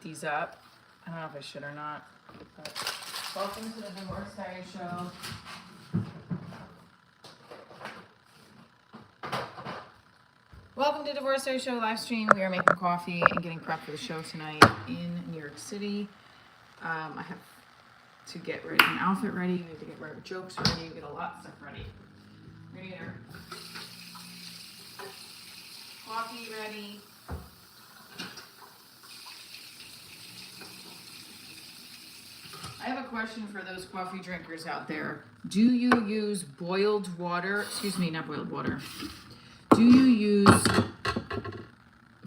these up. I don't know if I should or not. But welcome to the Divorce Diaries show. Welcome to Divorce Diaries show live stream. We are making coffee and getting prepped for the show tonight in New York City. I have to get ready, an outfit ready. We have to get jokes ready. We get a lot of stuff ready. We're gonna get our coffee ready. I have a question for those coffee drinkers out there. Do you use boiled water? Excuse me, not boiled water. Do you use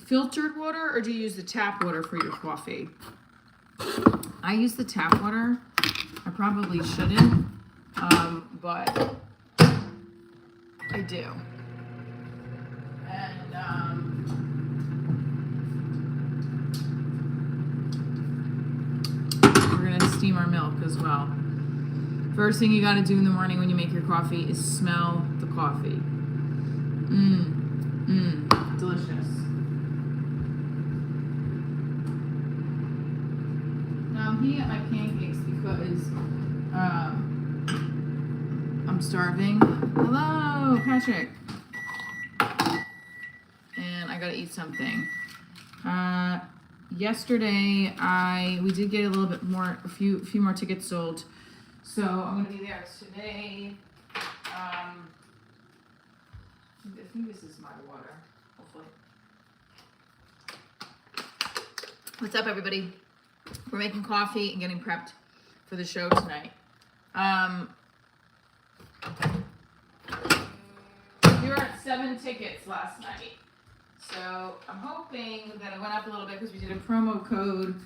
filtered water or do you use the tap water for your coffee? I use the tap water. I probably shouldn't, but I do. And we're gonna steam our milk as well. First thing you gotta do in the morning when you make your coffee is smell the coffee. Delicious. Now I'm heating up my pancakes because I'm starving. Hello, Patrick. And I gotta eat something. Yesterday we did get a little bit more, a few more tickets sold. So I'm gonna be there today. I think this is my water, hopefully. What's up, everybody? We're making coffee and getting prepped for the show tonight. We were at 7 tickets last night. So I'm hoping that it went up a little bit because we did a promo code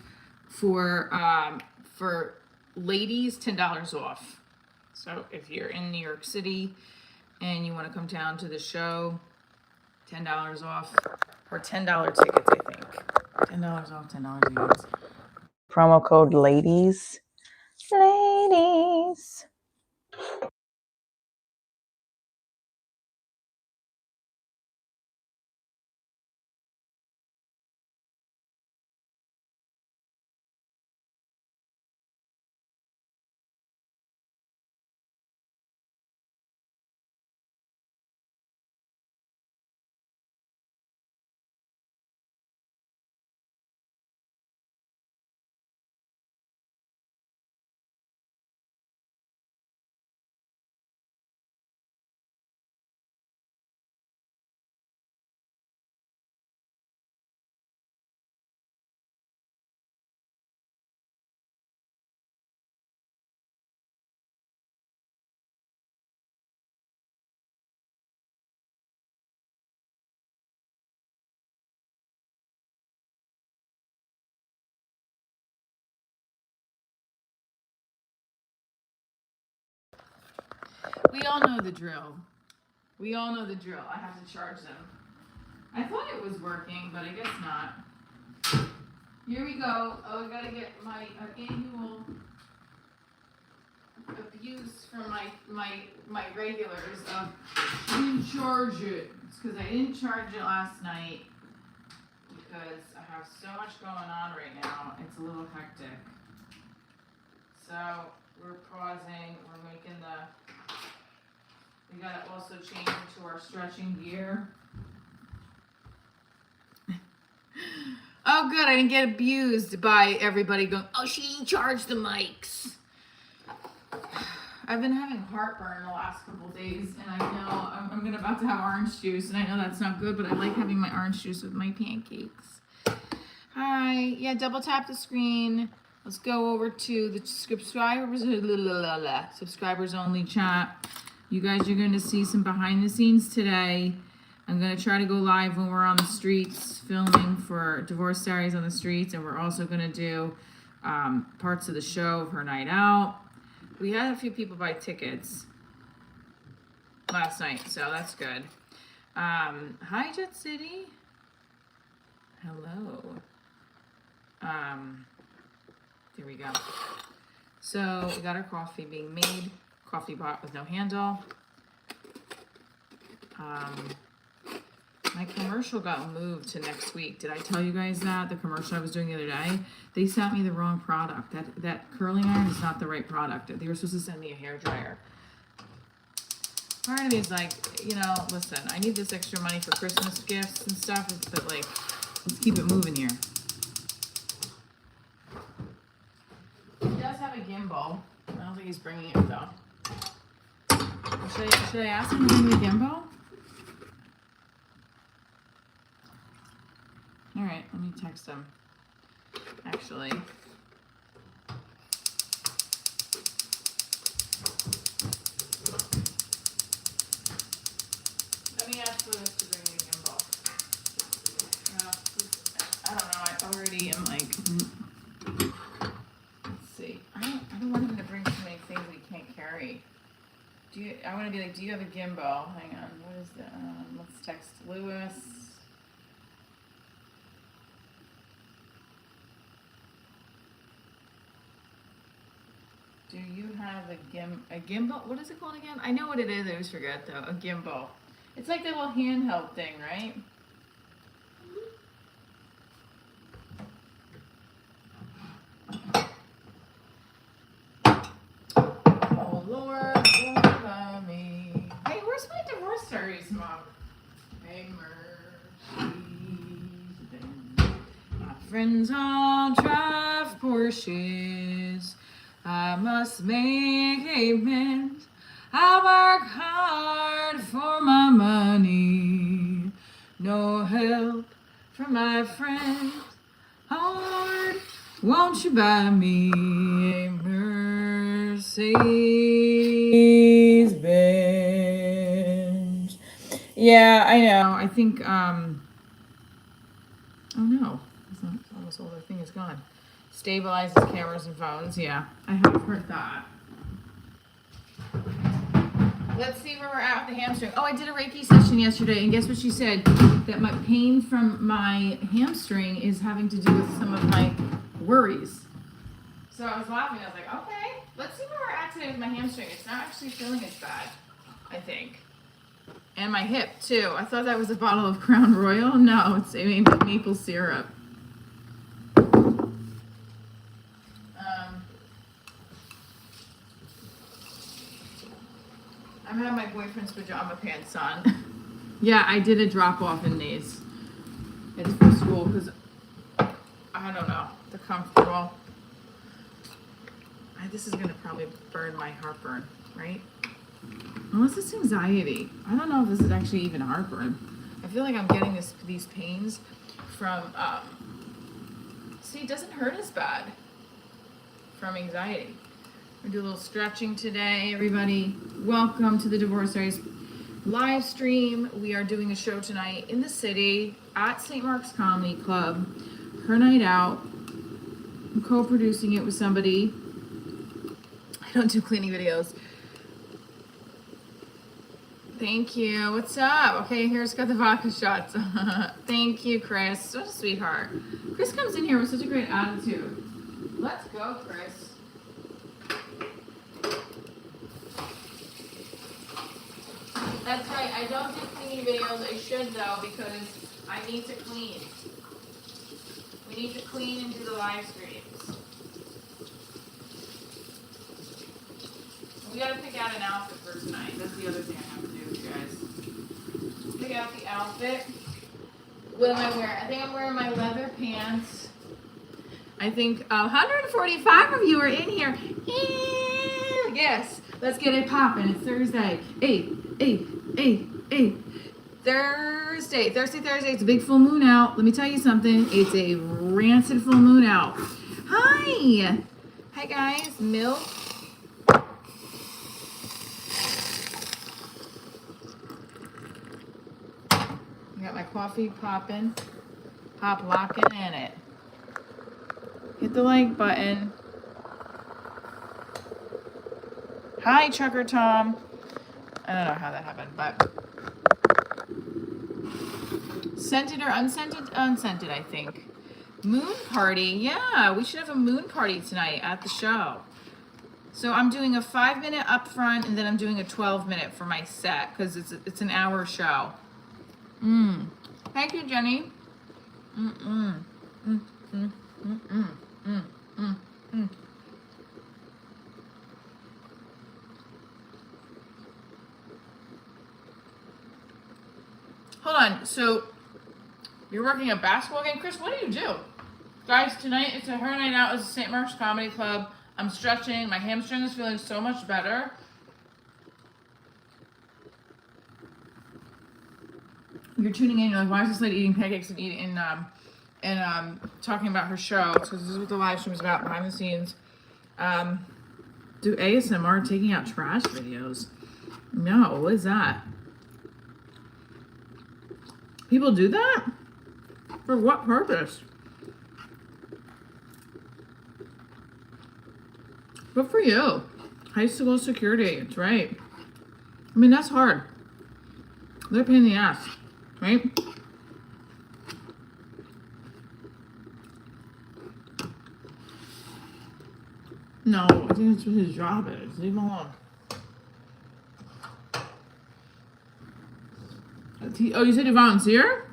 for ladies, $10 off. So if you're in New York City and you want to come down to the show, $10 off, or $10 tickets, I think. $10 off, $10 tickets. Promo code ladies. Ladies. We all know the drill. We all know the drill. I have to charge them. I thought it was working, but I guess not. Here we go. Oh, I gotta get my annual abuse from my regulars of I didn't charge it. It's because I didn't charge it last night because I have so much going on right now. It's a little hectic. So we're pausing. We're making we gotta also change into our stretching gear. Oh good, I didn't get abused by everybody going, oh, she didn't charge the mics. I've been having heartburn the last couple days, and I know I'm about to have orange juice, and I know that's not good, but I like having my orange juice with my pancakes. Hi, yeah, double tap the screen. Let's go over to the subscribers only chat. You guys are going to see some behind the scenes today. I'm going to try to go live when we're on the streets filming for Divorce Diaries on the streets, and we're also going to do parts of the show of her night out. We had a few people buy tickets last night, so that's good. Hi, Jet City. Hello. There we go. So we got our coffee being made. Coffee pot with no handle. My commercial got moved to next week. Did I tell you guys that? The commercial I was doing the other day? They sent me the wrong product. That curling iron is not the right product. They were supposed to send me a hairdryer. Part of me is like, you know, listen, I need this extra money for Christmas gifts and stuff, but like, let's keep it moving here. He does have a gimbal. I don't think he's bringing it though. Should I ask him to bring me a gimbal? All right, let me text him. Actually. Let me ask Lewis to bring me a gimbal. I don't know, I already am like, let's see. I don't want him to bring so many things we can't carry. I want to be like, do you have a gimbal? Hang on, what is the, let's text Lewis. Do you have a gimbal? What is it called again? I know what it is, I always forget though, a gimbal. It's like the little handheld thing, right? Oh Lord, what about me? Hey, where's my divorce stories mug? Hey, my friends all drive Porsches. I must make amends. I work hard for my money. No help from my friends. Lord, won't you buy me a Mercedes Benz? Yeah, I know. I think, oh no, almost all the thing is gone. Stabilizes cameras and phones. Yeah, I have heard that. Let's see where we're at with the hamstring. Oh, I did a Reiki session yesterday, and guess what she said? That my pain from my hamstring is having to do with some of my worries. So I was laughing. I was like, okay, let's see where we're at today with my hamstring. It's not actually feeling as bad, I think. And my hip, too. I thought that was a bottle of Crown Royal. No, it's maple syrup. I'm having my boyfriend's pajama pants on. Yeah, I did a drop off in these. It's for school because, I don't know, they're comfortable. This is going to probably burn my heartburn, right? Unless it's anxiety. I don't know if this is actually even heartburn. I feel like I'm getting these pains from, see, it doesn't hurt as bad from anxiety. We're gonna do a little stretching today, everybody. Welcome to the Divorce Diaries live stream. We are doing a show tonight in the city at St. Mark's Comedy Club. Her night out. I'm co-producing it with somebody. I don't do cleaning videos. Thank you. What's up? Okay, here's got the vodka shots. Thank you, Chris. What a sweetheart. Chris comes in here with such a great attitude. Let's go, Chris. That's right, I don't do cleaning videos. I should though, because I need to clean. We need to clean and do the live streams. We gotta pick out an outfit for tonight. That's the other thing I have to do with you guys. Pick out the outfit. What am I wearing? I think I'm wearing my leather pants. I think 145 of you are in here. Yes, let's get it popping. It's Thursday. Thursday. It's a big full moon out. Let me tell you something. It's a rancid full moon out. Hi. Hi, guys. Milk. I got my coffee popping. Pop locking in it. Hit the like button. Hi, Trucker Tom. I don't know how that happened, but scented or unscented? Unscented, I think. Moon party. Yeah, we should have a moon party tonight at the show. So I'm doing a 5-minute up front, and then I'm doing a 12-minute for my set because it's an hour show. Thank you, Jenny. Mm-mm. Mm-mm. Mm-mm. Mm-mm. Mm. Hold on. So you're working a basketball game, Chris? What do you do? Guys, tonight it's a her night out. It's a St. Mark's Comedy Club. I'm stretching. My hamstring is feeling so much better. You're tuning in. You're like, why is this lady eating pancakes and eating and talking about her show? Because this is what the live stream is about, behind the scenes. Do ASMR taking out trash videos? No, what is that? People do that? For what purpose? Good for you. High school security, that's right. I mean, that's hard. They're a pain in the ass, right? No, I think that's what his job is. Leave him alone. Oh, you said you volunteer?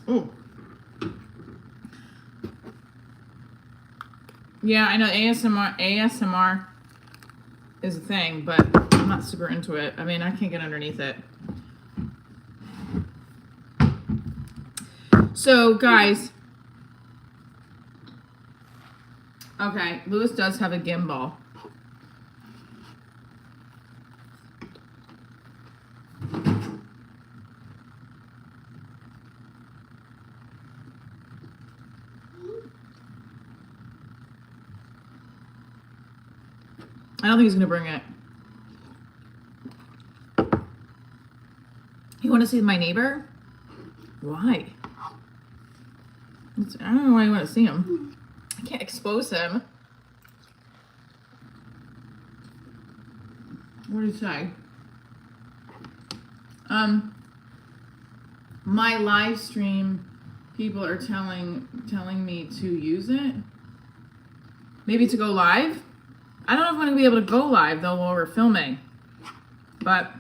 Oh. Yeah, I know ASMR is a thing, but I'm not super into it. I mean, I can't get underneath it. So, guys. Okay, Lewis does have a gimbal. I don't think he's gonna bring it. You want to see my neighbor? Why? I don't know why you want to see him. I can't expose him. What did he say? My live stream people are telling me to use it. Maybe to go live. I don't know if I'm gonna be able to go live though while we're filming, but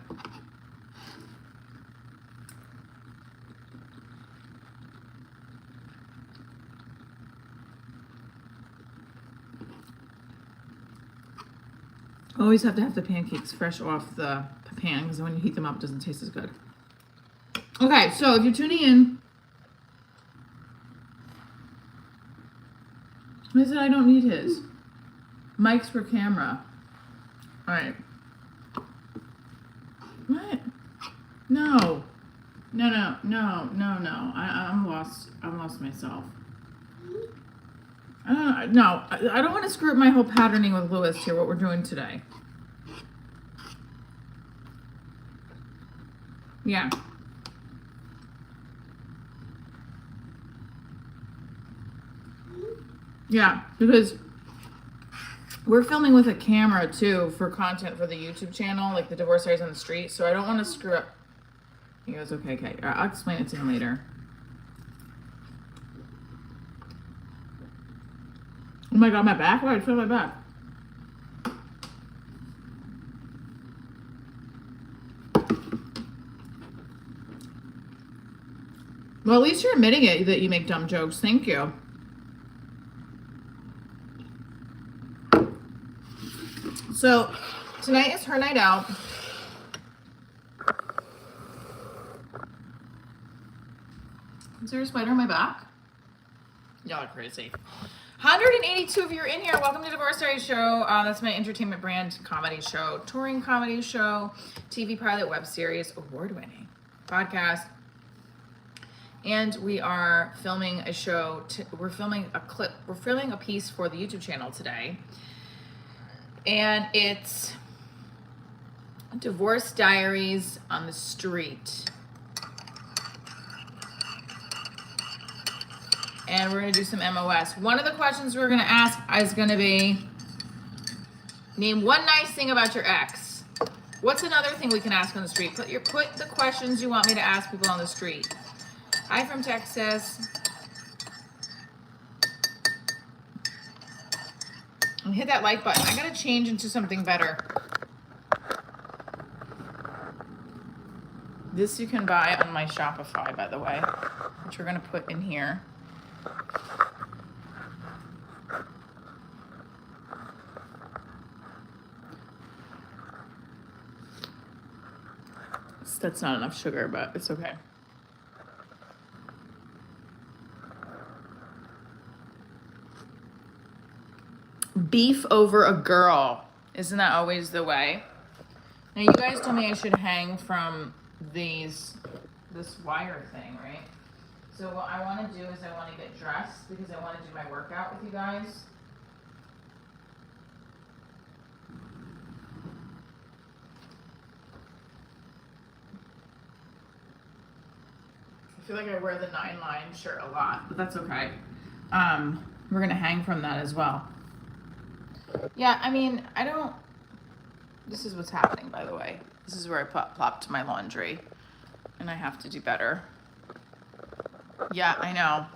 always have to have the pancakes fresh off the pan because when you heat them up, it doesn't taste as good. Okay, so if you're tuning in, I said I don't need his. Mics for camera. All right. What? No. No. I'm lost. I'm lost myself. No, I don't want to screw up my whole patterning with Lewis here, what we're doing today. Yeah. Yeah, because we're filming with a camera too for content for the YouTube channel, like the Divorce Diaries on the Street, so I don't want to screw up. He goes, okay, I'll explain it to him later. Oh my god, my back? Why did I feel my back? Well, at least you're admitting it that you make dumb jokes. Thank you. So, tonight is her night out. Is there a spider on my back? Y'all are crazy. 182 of you are in here. Welcome to Divorce Diaries Show. That's my entertainment brand comedy show, touring comedy show, TV pilot, web series, award-winning podcast. And we are filming a show. We're filming a clip. We're filming a piece for the YouTube channel today. And it's Divorce Diaries on the Street. And we're going to do some MOS. One of the questions we're going to ask is going to be, name one nice thing about your ex. What's another thing we can ask on the street? Put the questions you want me to ask people on the street. Hi from Texas. And hit that like button. I got to change into something better. This you can buy on my Shopify, by the way, which we're gonna put in here. That's not enough sugar, but it's okay. Beef over a girl. Isn't that always the way? Now, you guys told me I should hang from this wire thing, right? So what I want to do is I want to get dressed because I want to do my workout with you guys. I feel like I wear the 9-line shirt a lot, but that's okay. We're gonna hang from that as well. Yeah, I mean, this is what's happening, by the way. This is where I plopped my laundry, and I have to do better. Yeah, I know.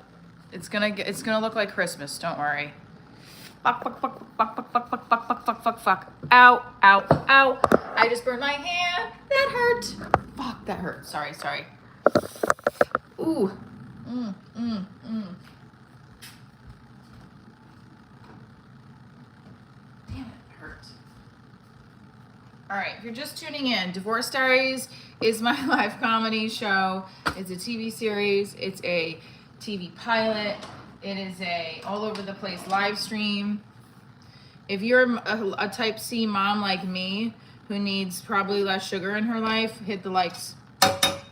It's gonna look like Christmas, don't worry. Fuck, fuck, fuck, fuck, fuck, fuck, fuck, fuck, fuck, fuck, fuck, fuck. Ow, ow, ow. I just burned my hand. That hurt. Fuck, that hurt. Sorry. Ooh. Damn, it hurt. All right, if you're just tuning in, Divorce Diaries is my live comedy show. It's a TV series. It's a TV pilot. It is a all over the place live stream. If you're a type C mom like me who needs probably less sugar in her life, hit the likes.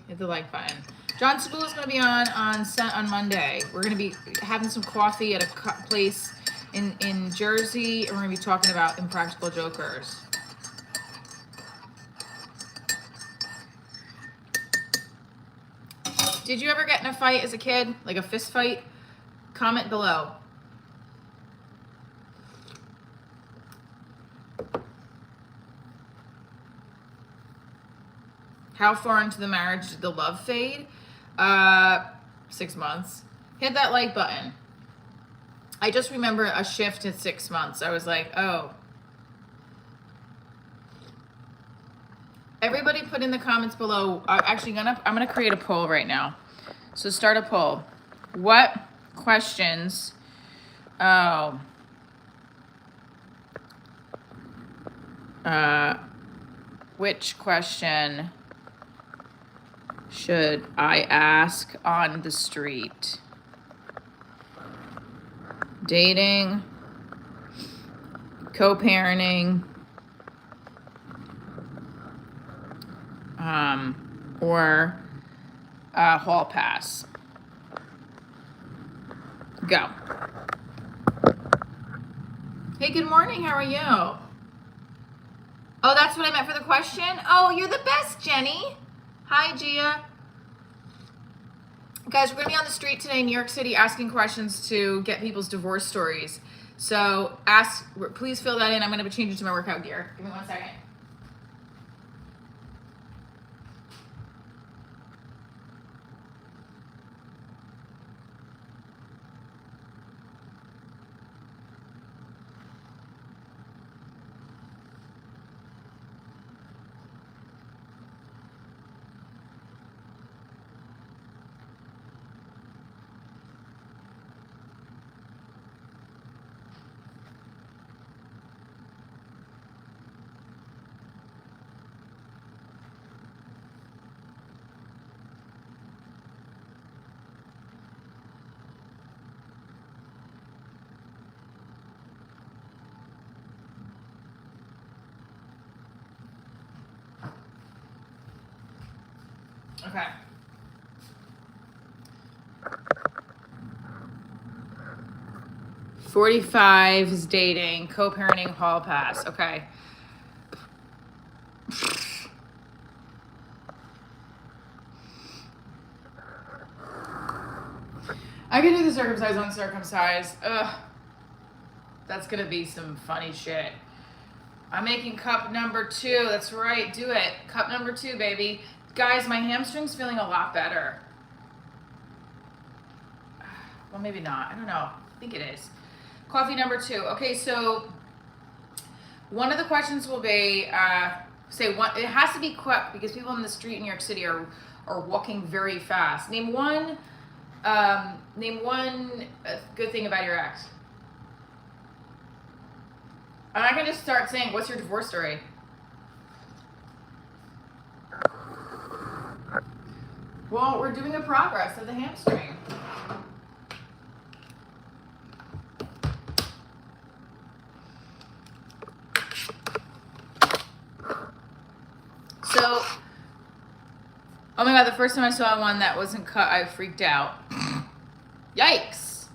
Hit the like button. John School is going to be on Monday. We're going to be having some coffee at a place in Jersey, and we're going to be talking about Impractical Jokers. Did you ever get in a fight as a kid, like a fist fight? Comment below. How far into the marriage did the love fade? 6 months. Hit that like button. I just remember a shift in 6 months. I was like, oh. Everybody put in the comments below. I'm gonna create a poll right now. So start a poll. What questions? Which question should I ask on the street? Dating, co-parenting, or hall pass. Go. Hey, good morning. How are you? Oh, that's what I meant for the question? Oh, you're the best, Jenny. Hi, Gia. Guys, we're going to be on the street today in New York City asking questions to get people's divorce stories. So please fill that in. I'm going to change it to my workout gear. Give me 1 second. Okay. $45 is dating, co-parenting, hall pass. Okay. I can do the circumcised, uncircumcised. Ugh. That's gonna be some funny shit. I'm making cup number 2. That's right. Do it. Cup number 2, baby. Guys, my hamstring's feeling a lot better. Well, maybe not. I don't know. I think it is. Coffee number 2. Okay, so one of the questions will be, Say one. It has to be quick because people on the street in New York City are walking very fast. Name one. Name one good thing about your ex. And I can just start saying, "What's your divorce story?" Well, we're doing a progress of the hamstring. So, oh my God, the first time I saw one that wasn't cut, I freaked out. Yikes.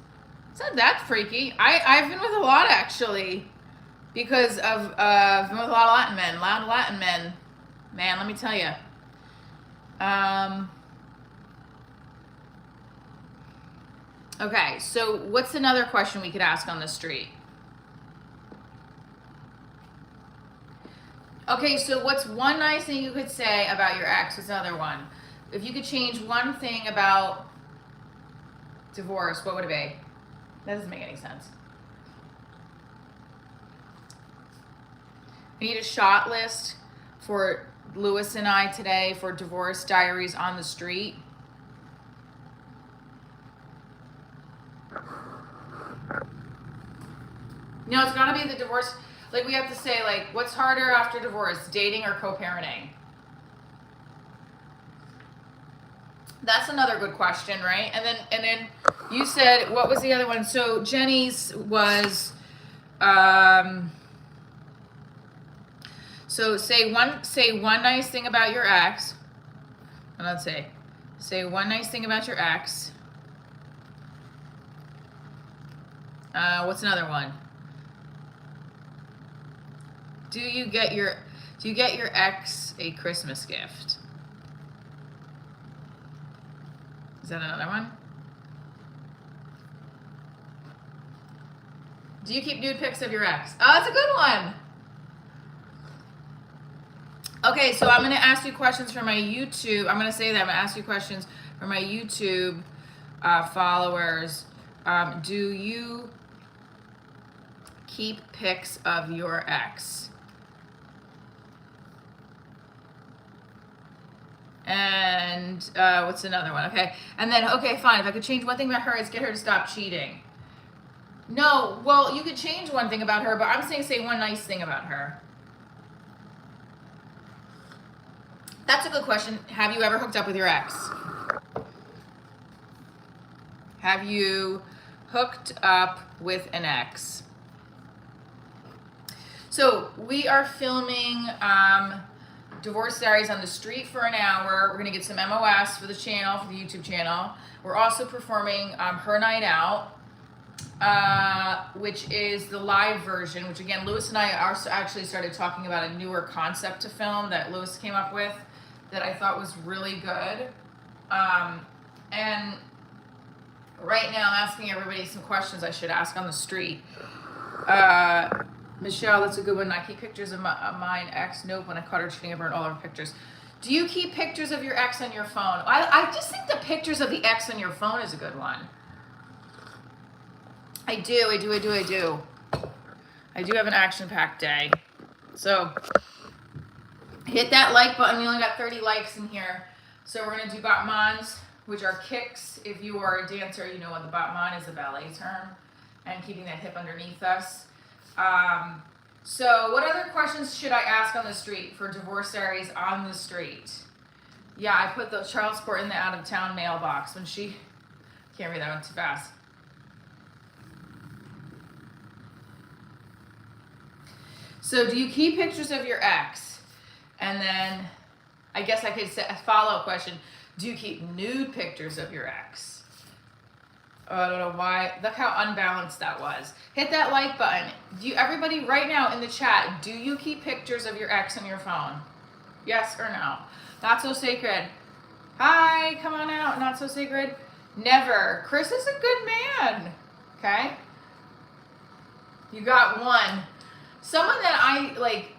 It's not that freaky. I've been with a lot, actually, because of, I've been with a lot of Latin men. Loud Latin men. Man, let me tell you. Okay, so what's another question we could ask on the street? Okay, so what's one nice thing you could say about your ex? What's another one? If you could change one thing about divorce, what would it be? That doesn't make any sense. I need a shot list for Lewis and I today for Divorce Diaries on the Street. No, it's gotta be the divorce. Like, we have to say, like, what's harder after divorce, dating or co-parenting? That's another good question, right? And then you said, what was the other one? So Jenny's was, so say one nice thing about your ex. And let's say one nice thing about your ex. What's another one? Do you get your ex a Christmas gift? Is that another one? Do you keep nude pics of your ex? Oh, that's a good one. Okay, so I'm going to ask you questions from my YouTube. I'm going to say that. I'm going to ask you questions from my YouTube followers. Do you keep pics of your ex? And what's another one? Okay, and then, okay, fine. If I could change one thing about her, it's get her to stop cheating. No, well, you could change one thing about her, but I'm saying say one nice thing about her. That's a good question. Have you ever hooked up with your ex? Have you hooked up with an ex? So we are filming Divorce Diaries on the street for an hour. We're gonna get some MOS for the channel, for the YouTube channel. We're also performing Her Night Out, which is the live version, which again, Lewis and I actually started talking about a newer concept to film that Lewis came up with that I thought was really good. And right now I'm asking everybody some questions I should ask on the street. Michelle, that's a good one. I keep pictures of mine ex. Nope, when I caught her cheating, I burned all of her pictures. Do you keep pictures of your ex on your phone? I just think the pictures of the ex on your phone is a good one. I do have an action-packed day. So hit that like button. We only got 30 likes in here. So we're gonna do batmans, which are kicks. If you are a dancer, you know what the batman is, a ballet term, and keeping that hip underneath us. So what other questions should I ask on the street for Divorce Diaries on the street? Yeah, I put the child support in the out of town mailbox when she, can't read that one too fast. So do you keep pictures of your ex? And then I guess I could say a follow-up question. Do you keep nude pictures of your ex? Oh, I don't know why. Look how unbalanced that was. Hit that like button. Do you, everybody right now in the chat, do you keep pictures of your ex on your phone? Yes or no? Not so sacred. Hi, come on out. Not so sacred. Never. Chris is a good man. Okay? You got one. Someone that I like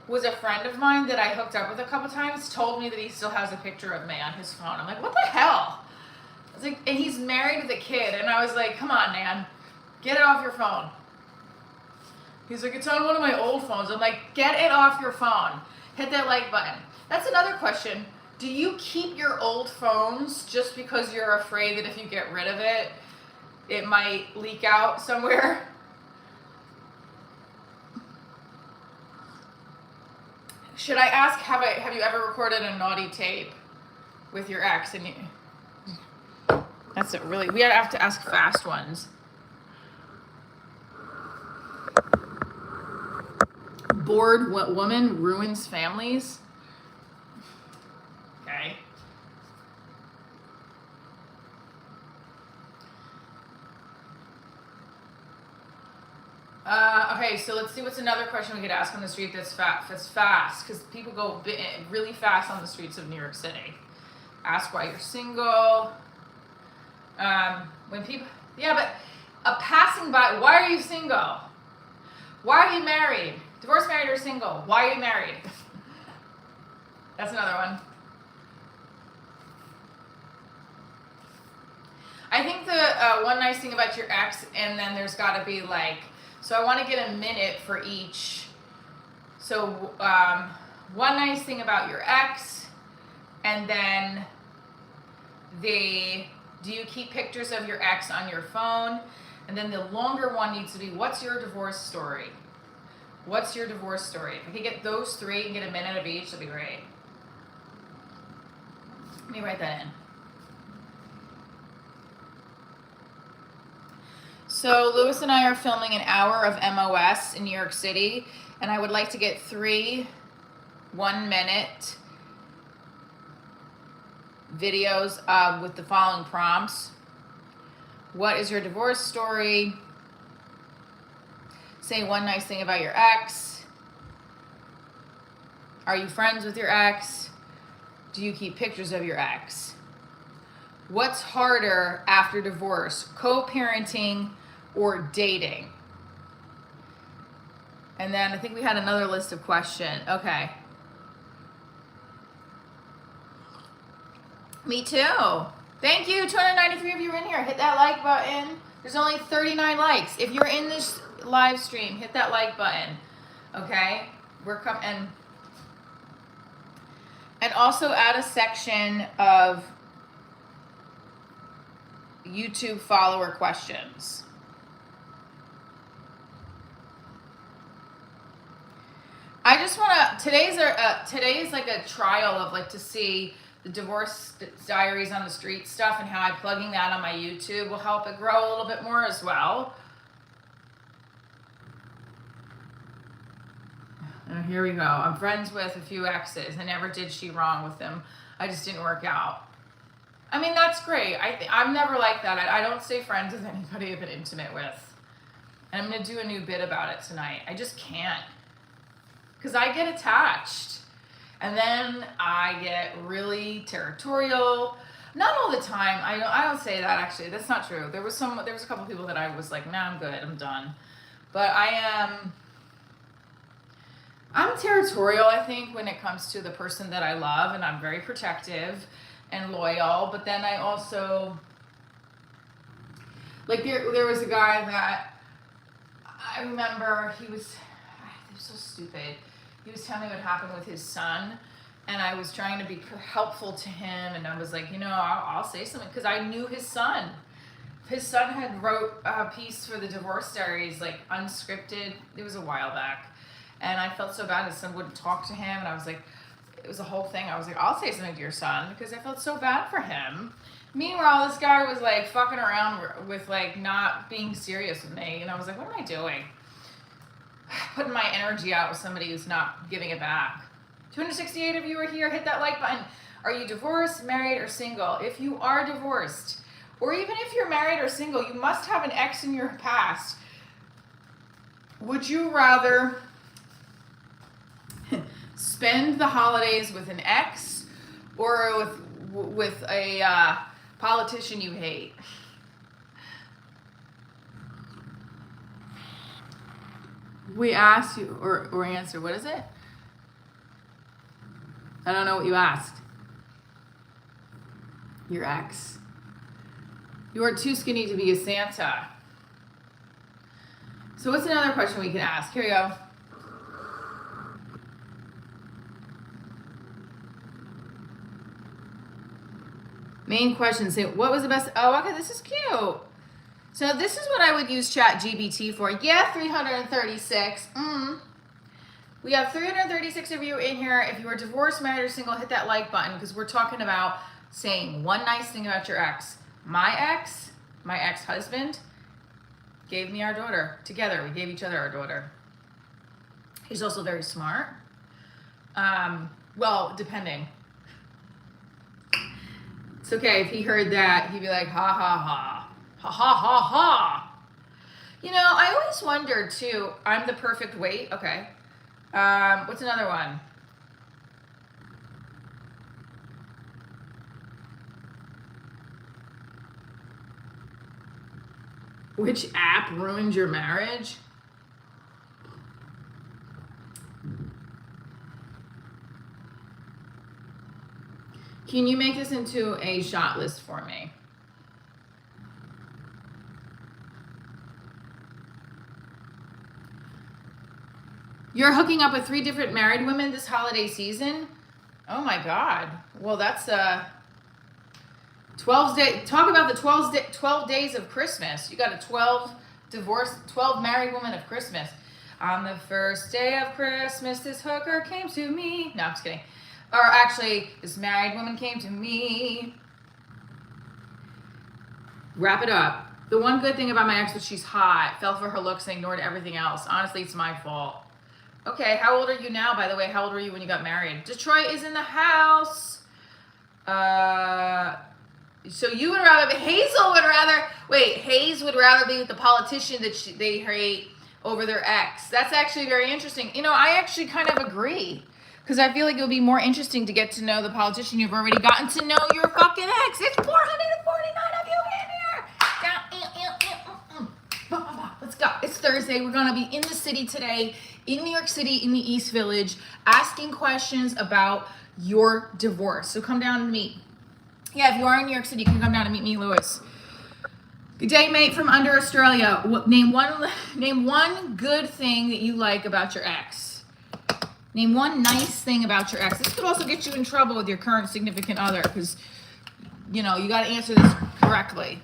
was a friend of mine that I hooked up with a couple times told me that he still has a picture of me on his phone. I'm like, what the hell? I was like, and he's married with a kid, and I was like, come on, man, get it off your phone. He's like, it's on one of my old phones. I'm like, get it off your phone. Hit that like button. That's another question. Do you keep your old phones just because you're afraid that if you get rid of it, it might leak out somewhere? Should I ask, have you ever recorded a naughty tape with your ex? And that's it, really. We have to ask fast ones. Bored woman ruins families. Okay. Okay, so let's see what's another question we could ask on the street that's fast, because people go really fast on the streets of New York City. Ask why you're single. When people, yeah, but a passing by, why are you single? Why are you married? Divorced, married, or single? Why are you married? That's another one. I think the one nice thing about your ex, and then there's got to be like, so I want to get a minute for each. So one nice thing about your ex, and then do you keep pictures of your ex on your phone? And then the longer one needs to be, what's your divorce story? What's your divorce story? If you could get those three and get a minute of each, that'd be great. Let me write that in. So Lewis and I are filming an hour of MOS in New York City, and I would like to get 3 1-minute videos with the following prompts. What is your divorce story? Say one nice thing about your ex. Are you friends with your ex? Do you keep pictures of your ex? What's harder after divorce, co-parenting or dating? And then I think we had another list of questions. Okay. Me too. Thank you. 293 of you are in here. Hit that like button. There's only 39 likes. If you're in this live stream, hit that like button. Okay? We're coming. And also add a section of YouTube follower questions. I just want to, today is like a trial of like to see the divorce diaries on the street stuff, and how I'm plugging that on my YouTube will help it grow a little bit more as well. And here we go. I'm friends with a few exes. I never did she wrong with them. I just didn't work out. I mean, that's great. I'm never like that. I don't stay friends with anybody I've been intimate with. And I'm going to do a new bit about it tonight. I just can't. Because I get attached. And then I get really territorial. Not all the time. I don't say that, actually. That's not true. There was a couple people that I was like, nah, I'm good. I'm done. But I'm territorial, I think, when it comes to the person that I love. And I'm very protective and loyal. But then I also, like, there was a guy that I remember, he was so stupid. He was telling me what happened with his son, and I was trying to be helpful to him, and I was like, I'll say something, because I knew his son. His son had wrote a piece for the Divorce Diaries, like unscripted. It was a while back, and I felt so bad his son wouldn't talk to him, and I was like, it was a whole thing. I was like, I'll say something to your son, because I felt so bad for him. Meanwhile, this guy was like fucking around with like not being serious with me, and I was like, what am I doing? Putting my energy out with somebody who's not giving it back. 268 of you are here. Hit that like button. Are you divorced, married, or single? If you are divorced, or even if you're married or single, you must have an ex in your past. Would you rather spend the holidays with an ex or with a politician you hate? We asked you, or answer, what is it? I don't know what you asked. Your ex. You are too skinny to be a Santa. So what's another question we can ask? Here we go. Main question, say, what was the best? Oh, okay, this is cute. So this is what I would use ChatGPT for. Yeah, 336. We have 336 of you in here. If you are divorced, married, or single, hit that like button because we're talking about saying one nice thing about your ex. My ex-husband, gave me our daughter. Together, we gave each other our daughter. He's also very smart. Well, depending. It's okay if he heard that, he'd be like, ha ha ha, ha ha ha ha. You know, I always wondered too, I'm the perfect weight. Okay. What's another one? Which app ruined your marriage? Can you make this into a shot list for me? You're hooking up with 3 different married women this holiday season? Oh my God. Well, that's 12 days. Talk about the 12 days of Christmas. You got a 12 married women of Christmas. On the first day of Christmas, this hooker came to me. No, I'm just kidding. Or actually, this married woman came to me. Wrap it up. The one good thing about my ex was she's hot. Fell for her looks and ignored everything else. Honestly, it's my fault. Okay, how old are you now, by the way? How old were you when you got married? Detroit is in the house. So you would rather, Hayes would rather be with the politician that they hate over their ex. That's actually very interesting. You know, I actually kind of agree. Because I feel like it would be more interesting to get to know the politician you've already gotten to know your fucking ex. It's 449 of you in here. Let's go. It's Thursday. We're going to be in the city today, in New York City, in the East Village, asking questions about your divorce. So come down and meet. Yeah, if you are in New York City, you can come down and meet me, Lewis. Good day, mate from under Australia. Name one good thing that you like about your ex. Name one nice thing about your ex. This could also get you in trouble with your current significant other because, you know, you got to answer this correctly.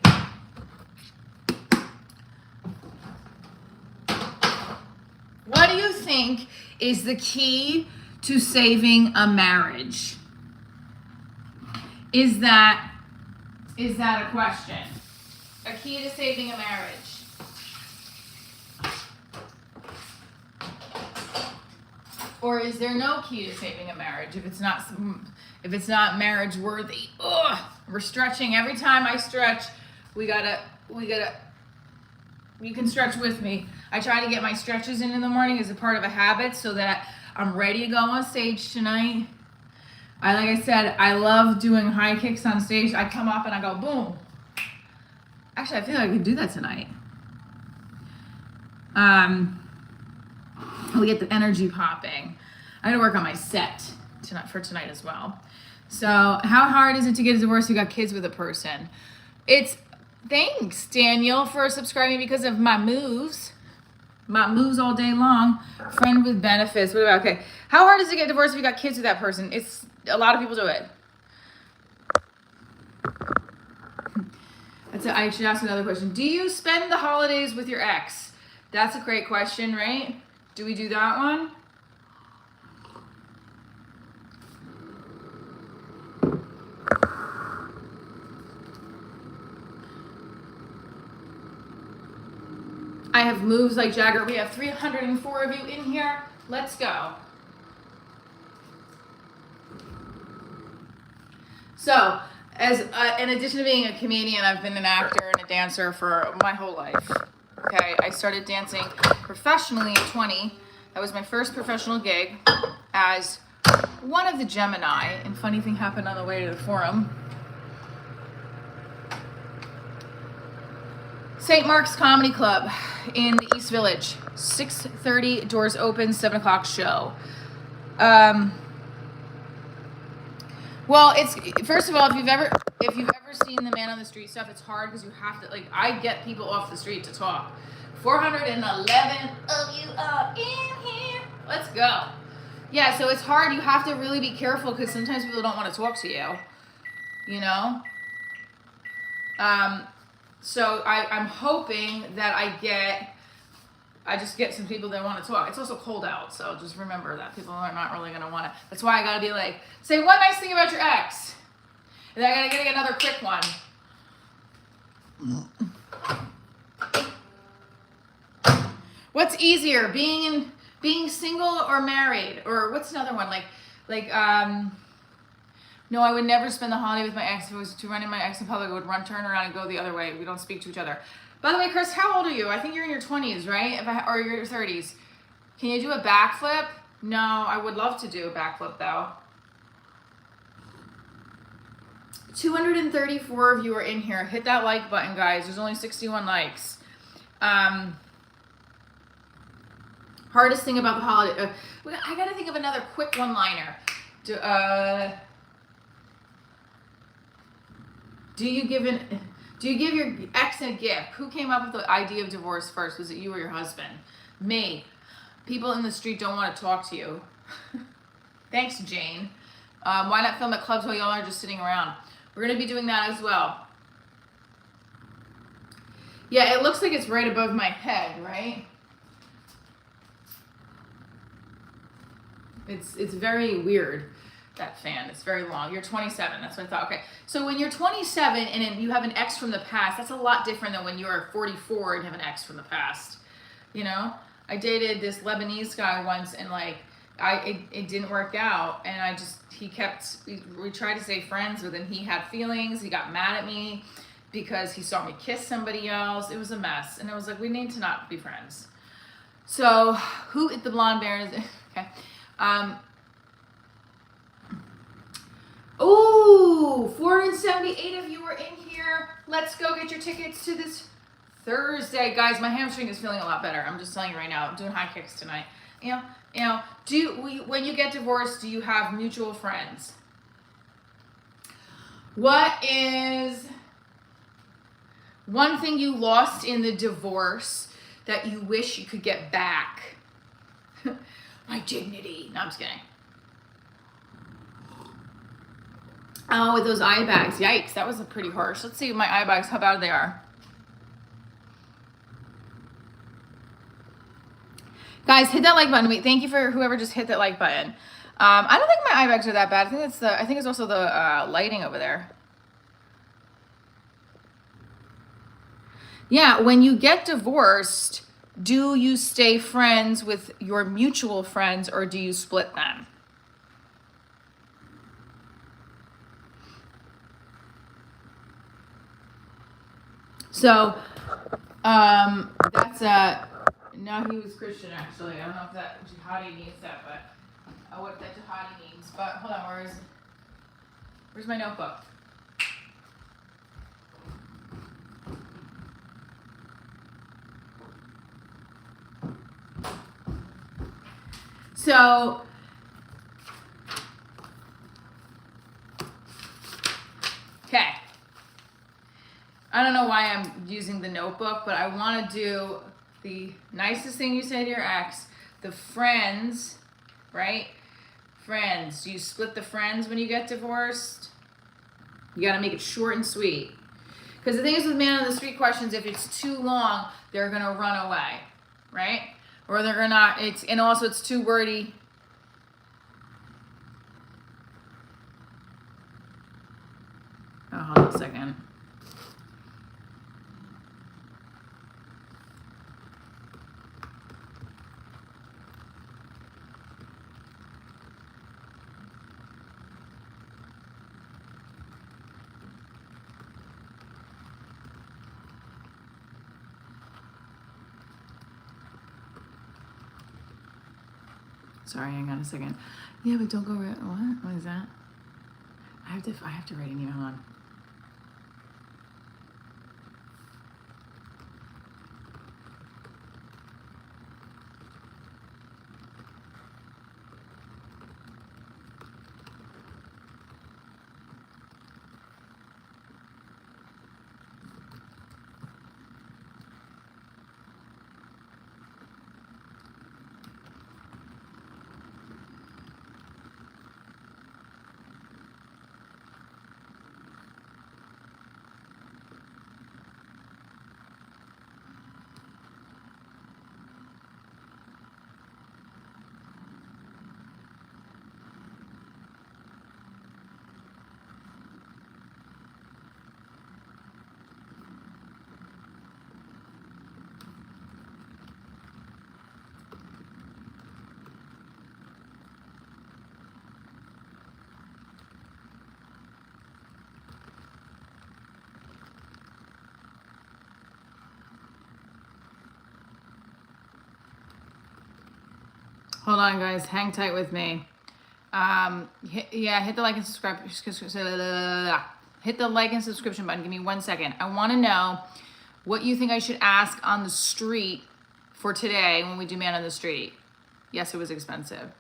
What do you think is the key to saving a marriage? Is that a question? A key to saving a marriage? Or is there no key to saving a marriage if it's not marriage worthy? Ugh, we're stretching. Every time I stretch, we gotta. You can stretch with me. I try to get my stretches in the morning as a part of a habit so that I'm ready to go on stage tonight. Like I said, I love doing high kicks on stage. I come up and I go boom. Actually, I feel like I could do that tonight. We get the energy popping. I gotta work on my set for tonight as well. So, how hard is it to get a divorce if you got kids with a person? Thanks, Daniel, for subscribing because of my moves. My moves all day long. Friend with benefits. What about, okay. How hard is it to get divorced if you got kids with that person? A lot of people do it. I should ask another question. Do you spend the holidays with your ex? That's a great question, right? Do we do that one? I have moves like Jagger. We have 304 of you in here. Let's go. So, in addition to being a comedian, I've been an actor and a dancer for my whole life. Okay, I started dancing professionally at 20. That was my first professional gig as one of the Gemini. And funny thing happened on the way to the forum. St. Mark's Comedy Club in the East Village. 6:30, doors open, 7 o'clock show. Well, it's, first of all, if you've ever seen the Man on the Street stuff, it's hard because you have to, I get people off the street to talk. 411 of you are in here. Let's go. Yeah, so it's hard. You have to really be careful because sometimes people don't want to talk to you. You know? So I'm hoping that I just get some people that want to talk. It's also cold out, so just remember that people are not really going to want to. That's why I got to be like, say one nice thing about your ex. And then I got to get another quick one. What's easier, being single or married? Or what's another one? No, I would never spend the holiday with my ex. If it was to run in my ex in public, I would turn around and go the other way. We don't speak to each other. By the way, Chris, how old are you? I think you're in your 20s, right? Or your 30s. Can you do a backflip? No, I would love to do a backflip, though. 234 of you are in here. Hit that like button, guys. There's only 61 likes. Hardest thing about the holiday. I got to think of another quick one-liner. Do you give your ex a gift? Who came up with the idea of divorce first? Was it you or your husband? Me. People in the street don't want to talk to you. Thanks, Jane. Why not film at clubs while y'all are just sitting around? We're going to be doing that as well. Yeah, it looks like it's right above my head, right? It's very weird. That fan, it's very long. You're 27, that's what I thought. Okay, so when you're 27 and you have an ex from the past, that's a lot different than when you're 44 and have an ex from the past. You know, I dated this Lebanese guy once, and like, it didn't work out, and we tried to stay friends with him. He had feelings, he got mad at me because he saw me kiss somebody else. It was a mess, and I was like, we need to not be friends. So, who the blonde bear is, okay. Ooh, 478 of you are in here. Let's go get your tickets to this Thursday. Guys, my hamstring is feeling a lot better. I'm just telling you right now. I'm doing high kicks tonight. You know, when you get divorced, do you have mutual friends? What is one thing you lost in the divorce that you wish you could get back? My dignity. No, I'm just kidding. Oh, with those eye bags. Yikes, that was a pretty harsh. Let's see my eye bags, how bad they are. Guys, hit that like button. Wait, thank you for whoever just hit that like button. I don't think my eye bags are that bad. I think it's also the lighting over there. Yeah, when you get divorced, do you stay friends with your mutual friends or do you split them? So, that's now he was Christian actually. I don't know if that jihadi means that, but what that jihadi means. But hold on, where's my notebook? So, okay. I don't know why I'm using the notebook, but I want to do the nicest thing you say to your ex, the friends, right? Friends. Do you split the friends when you get divorced? You got to make it short and sweet. Because the thing is with man on the street questions, if it's too long, they're going to run away, right? Or they're going to, and also it's too wordy. Oh, hold on a second. Sorry, hang on a second. Yeah, but don't go. What? What is that? I have to write an email on. Hold on, guys. Hang tight with me. Hit the like and subscribe. Hit the like and subscription button. Give me 1 second. I want to know what you think I should ask on the street for today when we do Man on the Street. Yes, it was expensive.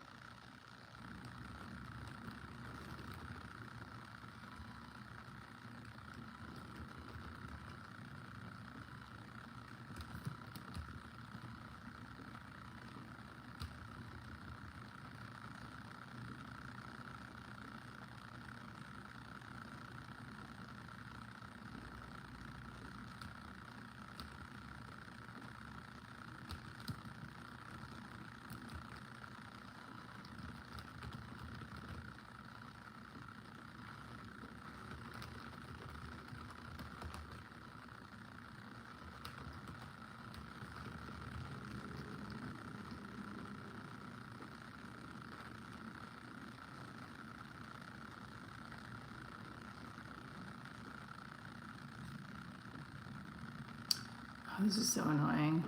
Oh, this is so annoying.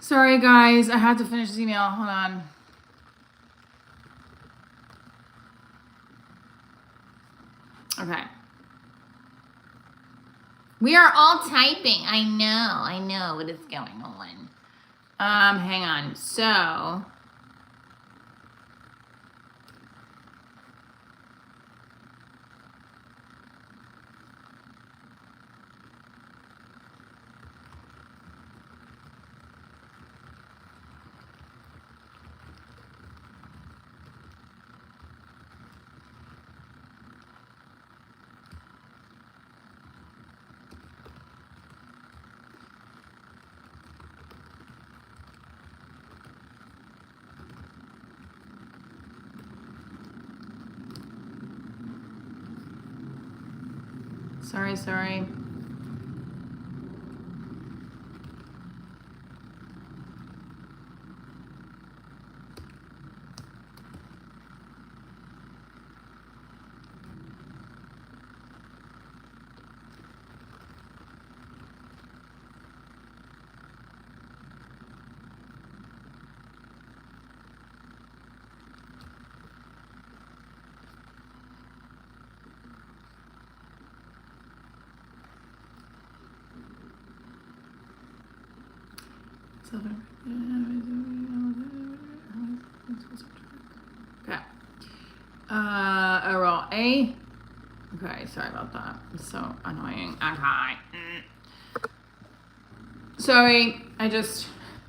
Sorry, guys. I had to finish this email. Hold on. Okay. We are all typing. I know what is going on. Hang on. So... Sorry. Okay. Overall A. Okay, sorry about that. It's so annoying. Okay. Sorry, I just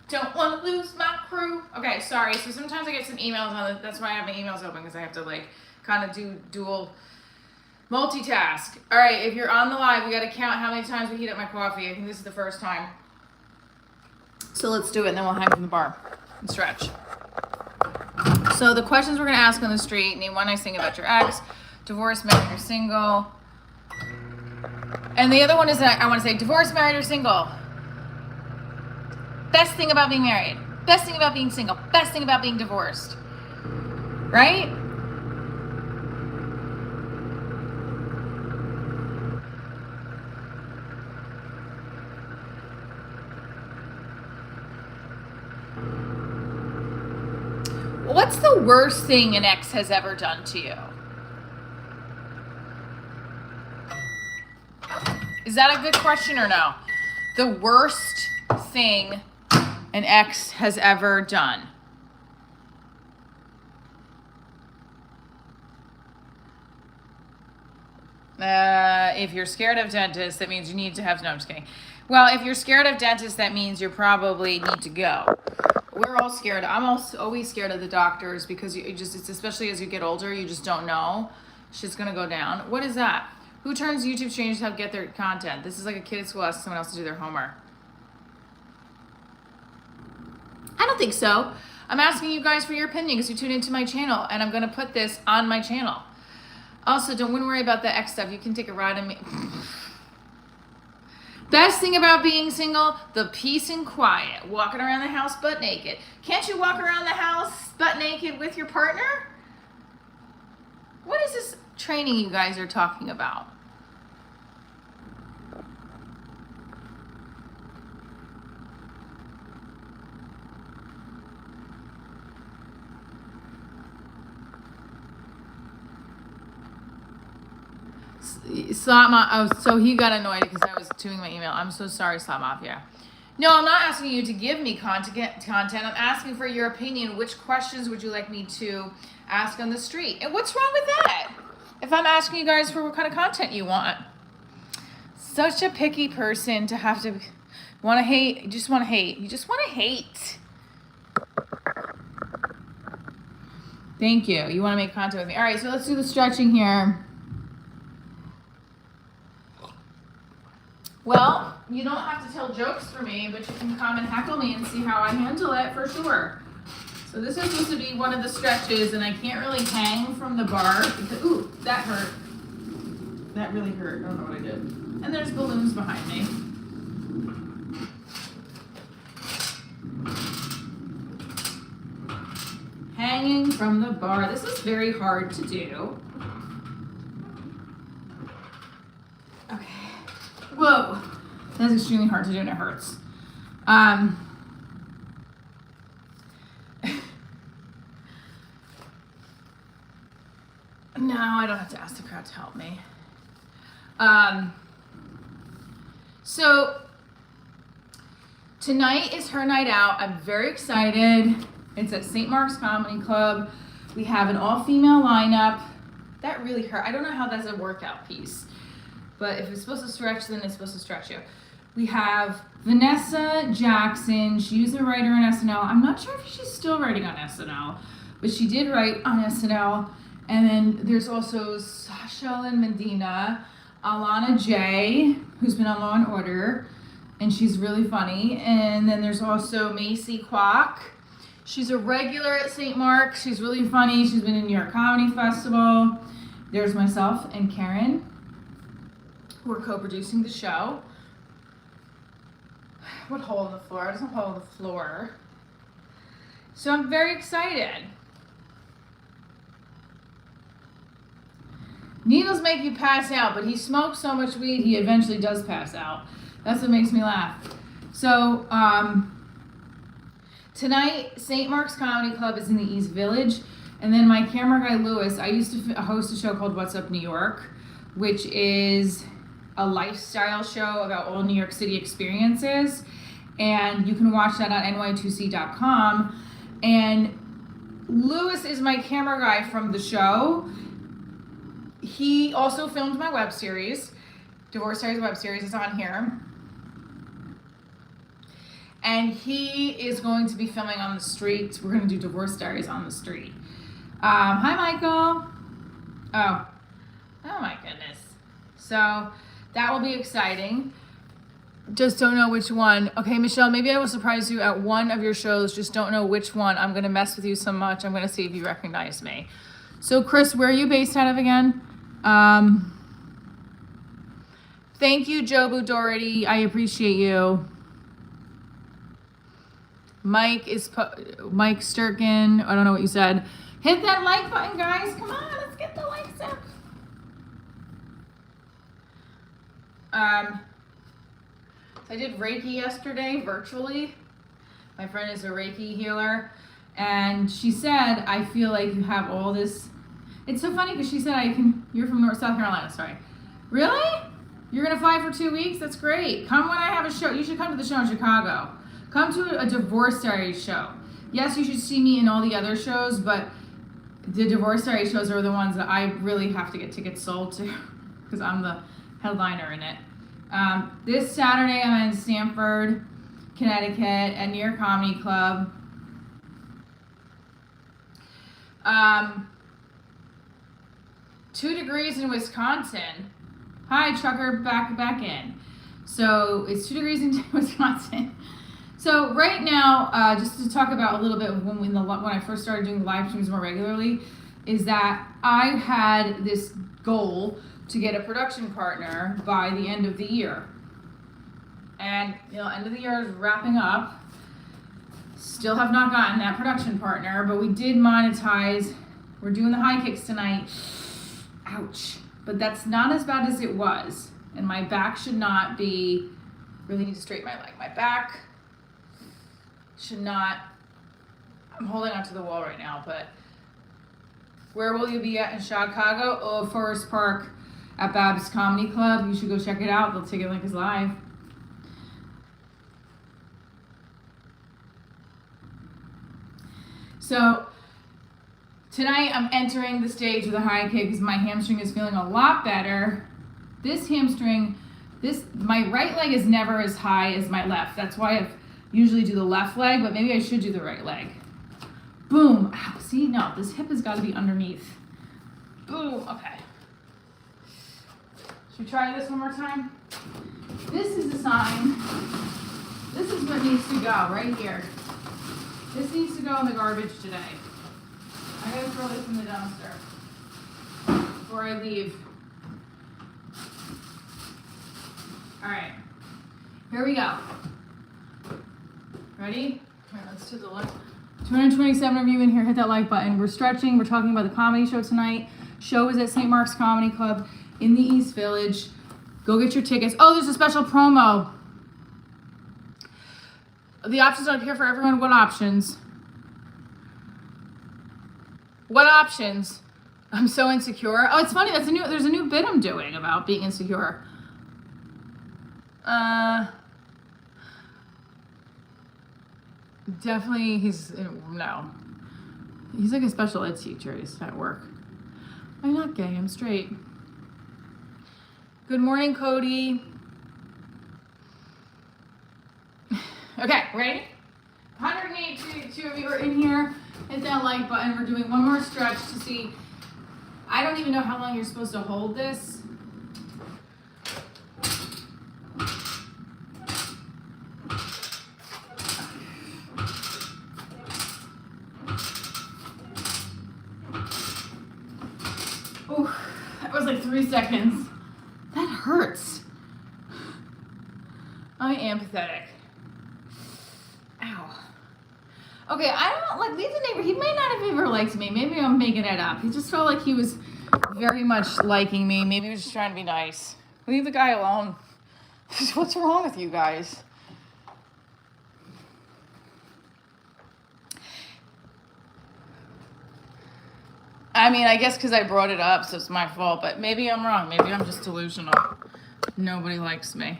don't want to lose my crew. Okay, sorry. So sometimes I get some emails on it. That's why I have my emails open, because I have to like kind of do dual multitask. All right, if you're on the live, we got to count how many times we heat up my coffee. I think this is the first time. So let's do it, and then we'll hang from the bar and stretch. So the questions we're going to ask on the street: name one nice thing about your ex, divorced, married, or single. And the other one is that I want to say divorced, married, or single. Best thing about being married, best thing about being single, best thing about being divorced. Right? What's the worst thing an ex has ever done to you? Is that a good question or no? The worst thing an ex has ever done. If you're scared of dentists, that means you need to have, no, I'm just kidding. Well, if you're scared of dentists, that means you probably need to go. we're all scared. I'm also always scared of the doctors because it's especially as you get older, you just don't know. Shit's gonna go down. What is that? Who turns YouTube strangers how to get their content? This is like a kid at school asking someone else to do their homework. I don't think so. I'm asking you guys for your opinion because you tuned into my channel, and I'm gonna put this on my channel. Also, wouldn't worry about the X stuff. You can take a ride on me. Best thing about being single, the peace and quiet. Walking around the house butt naked. Can't you walk around the house butt naked with your partner? What is this training you guys are talking about? Slap oh, so he got annoyed because I was doing my email. I'm so sorry, Slap Mafia. No, I'm not asking you to give me content. I'm asking for your opinion. Which questions would you like me to ask on the street? And what's wrong with that? If I'm asking you guys for what kind of content you want. Such a picky person to have to want to hate. You just want to hate. You just want to hate. Thank you. You want to make content with me. All right, so let's do the stretching here. Well, you don't have to tell jokes for me, but you can come and heckle me and see how I handle it for sure. So this is supposed to be one of the stretches, and I can't really hang from the bar because, ooh, that hurt. That really hurt. I don't know what I did. And there's balloons behind me. Hanging from the bar. This is very hard to do. Okay. Whoa. That's extremely hard to do and it hurts. No, I don't have to ask the crowd to help me. So tonight is her night out. I'm very excited. It's at St. Mark's Comedy Club. We have an all-female lineup. That really hurt. I don't know how that's a workout piece. But if it's supposed to stretch, then it's supposed to stretch you. We have Vanessa Jackson. She was a writer on SNL. I'm not sure if she's still writing on SNL, but she did write on SNL. And then there's also Sasha Lynn Medina, Alana J, who's been on Law and Order, and she's really funny. And then there's also Macy Kwok. She's a regular at St. Mark's. She's really funny. She's been in New York Comedy Festival. There's myself and Karen. We're co-producing the show. What hole in the floor? There's a hole in the floor. So I'm very excited. Needles make you pass out, but he smokes so much weed, he eventually does pass out. That's what makes me laugh. So, tonight, St. Mark's Comedy Club is in the East Village. And then my camera guy, Lewis, I used to host a show called What's Up New York, which is a lifestyle show about all New York City experiences. And you can watch that on ny2c.com. And Lewis is my camera guy from the show. He also filmed my web series, Divorce Diaries web series. It's on here. And he is going to be filming on the street. We're going to do Divorce Diaries on the street. Hi, Michael. Oh my goodness. So that will be exciting. Just don't know which one. Okay, Michelle, maybe I will surprise you at one of your shows. Just don't know which one. I'm going to mess with you so much. I'm going to see if you recognize me. So, Chris, where are you based out of again? Thank you, Jobu Doherty. I appreciate you. Mike Sturkin. I don't know what you said. Hit that like button, guys. Come on, let's get the likes up. So I did Reiki yesterday virtually. My friend is a Reiki healer, and she said, I feel like you have all this. It's so funny because she said, you're from South Carolina, sorry. Really? You're going to fly for 2 weeks? That's great. Come when I have a show. You should come to the show in Chicago. Come to a Divorce Diaries show. Yes, you should see me in all the other shows, but the Divorce Diaries shows are the ones that I really have to get tickets sold to because I'm the headliner in it. This Saturday, I'm in Stamford, Connecticut at New York Comedy Club. 2 degrees in Wisconsin. Hi, trucker, back in. So it's 2 degrees in Wisconsin. So right now, just to talk about a little bit when I first started doing live streams more regularly, is that I had this goal to get a production partner by the end of the year. And end of the year is wrapping up. Still have not gotten that production partner, but we did monetize. We're doing the high kicks tonight. Ouch. But that's not as bad as it was. And my back should not be, really need to straighten my leg. My back should not, I'm holding onto the wall right now, but where will you be at in Chicago? Oh, Forest Park at Bab's Comedy Club. You should go check it out. The ticket link is live. So tonight I'm entering the stage with a high kick because my hamstring is feeling a lot better. This hamstring, my right leg is never as high as my left. That's why I usually do the left leg, but maybe I should do the right leg. Boom. Ow, see, no, this hip has got to be underneath. Boom. Okay. Should we try this one more time? This is the sign. This is what needs to go right here. This needs to go in the garbage today. I gotta throw this in the dumpster before I leave. All right, here we go. Ready? All right, let's do the like. 227 of you in here, hit that like button. We're stretching. We're talking about the comedy show tonight. Show is at St. Mark's Comedy Club in the East Village. Go get your tickets. Oh, there's a special promo. The options aren't here for everyone. What options? What options? I'm so insecure. Oh, it's funny. There's a new bit I'm doing about being insecure. Definitely he's like a special ed teacher. He's at work. I'm not gay. I'm straight. Good morning, Cody. Okay, ready? 182 of you are in here. Hit that like button. We're doing one more stretch to see. I don't even know how long you're supposed to hold this. Oh, that was like 3 seconds. That hurts. I am pathetic. Ow. Okay, I don't like leave the neighbor. He may not have ever liked me. Maybe I'm making it up. He just felt like he was very much liking me. Maybe he was just trying to be nice. Leave the guy alone. What's wrong with you guys? I mean, I guess because I brought it up, so it's my fault. But maybe I'm wrong. Maybe I'm just delusional. Nobody likes me.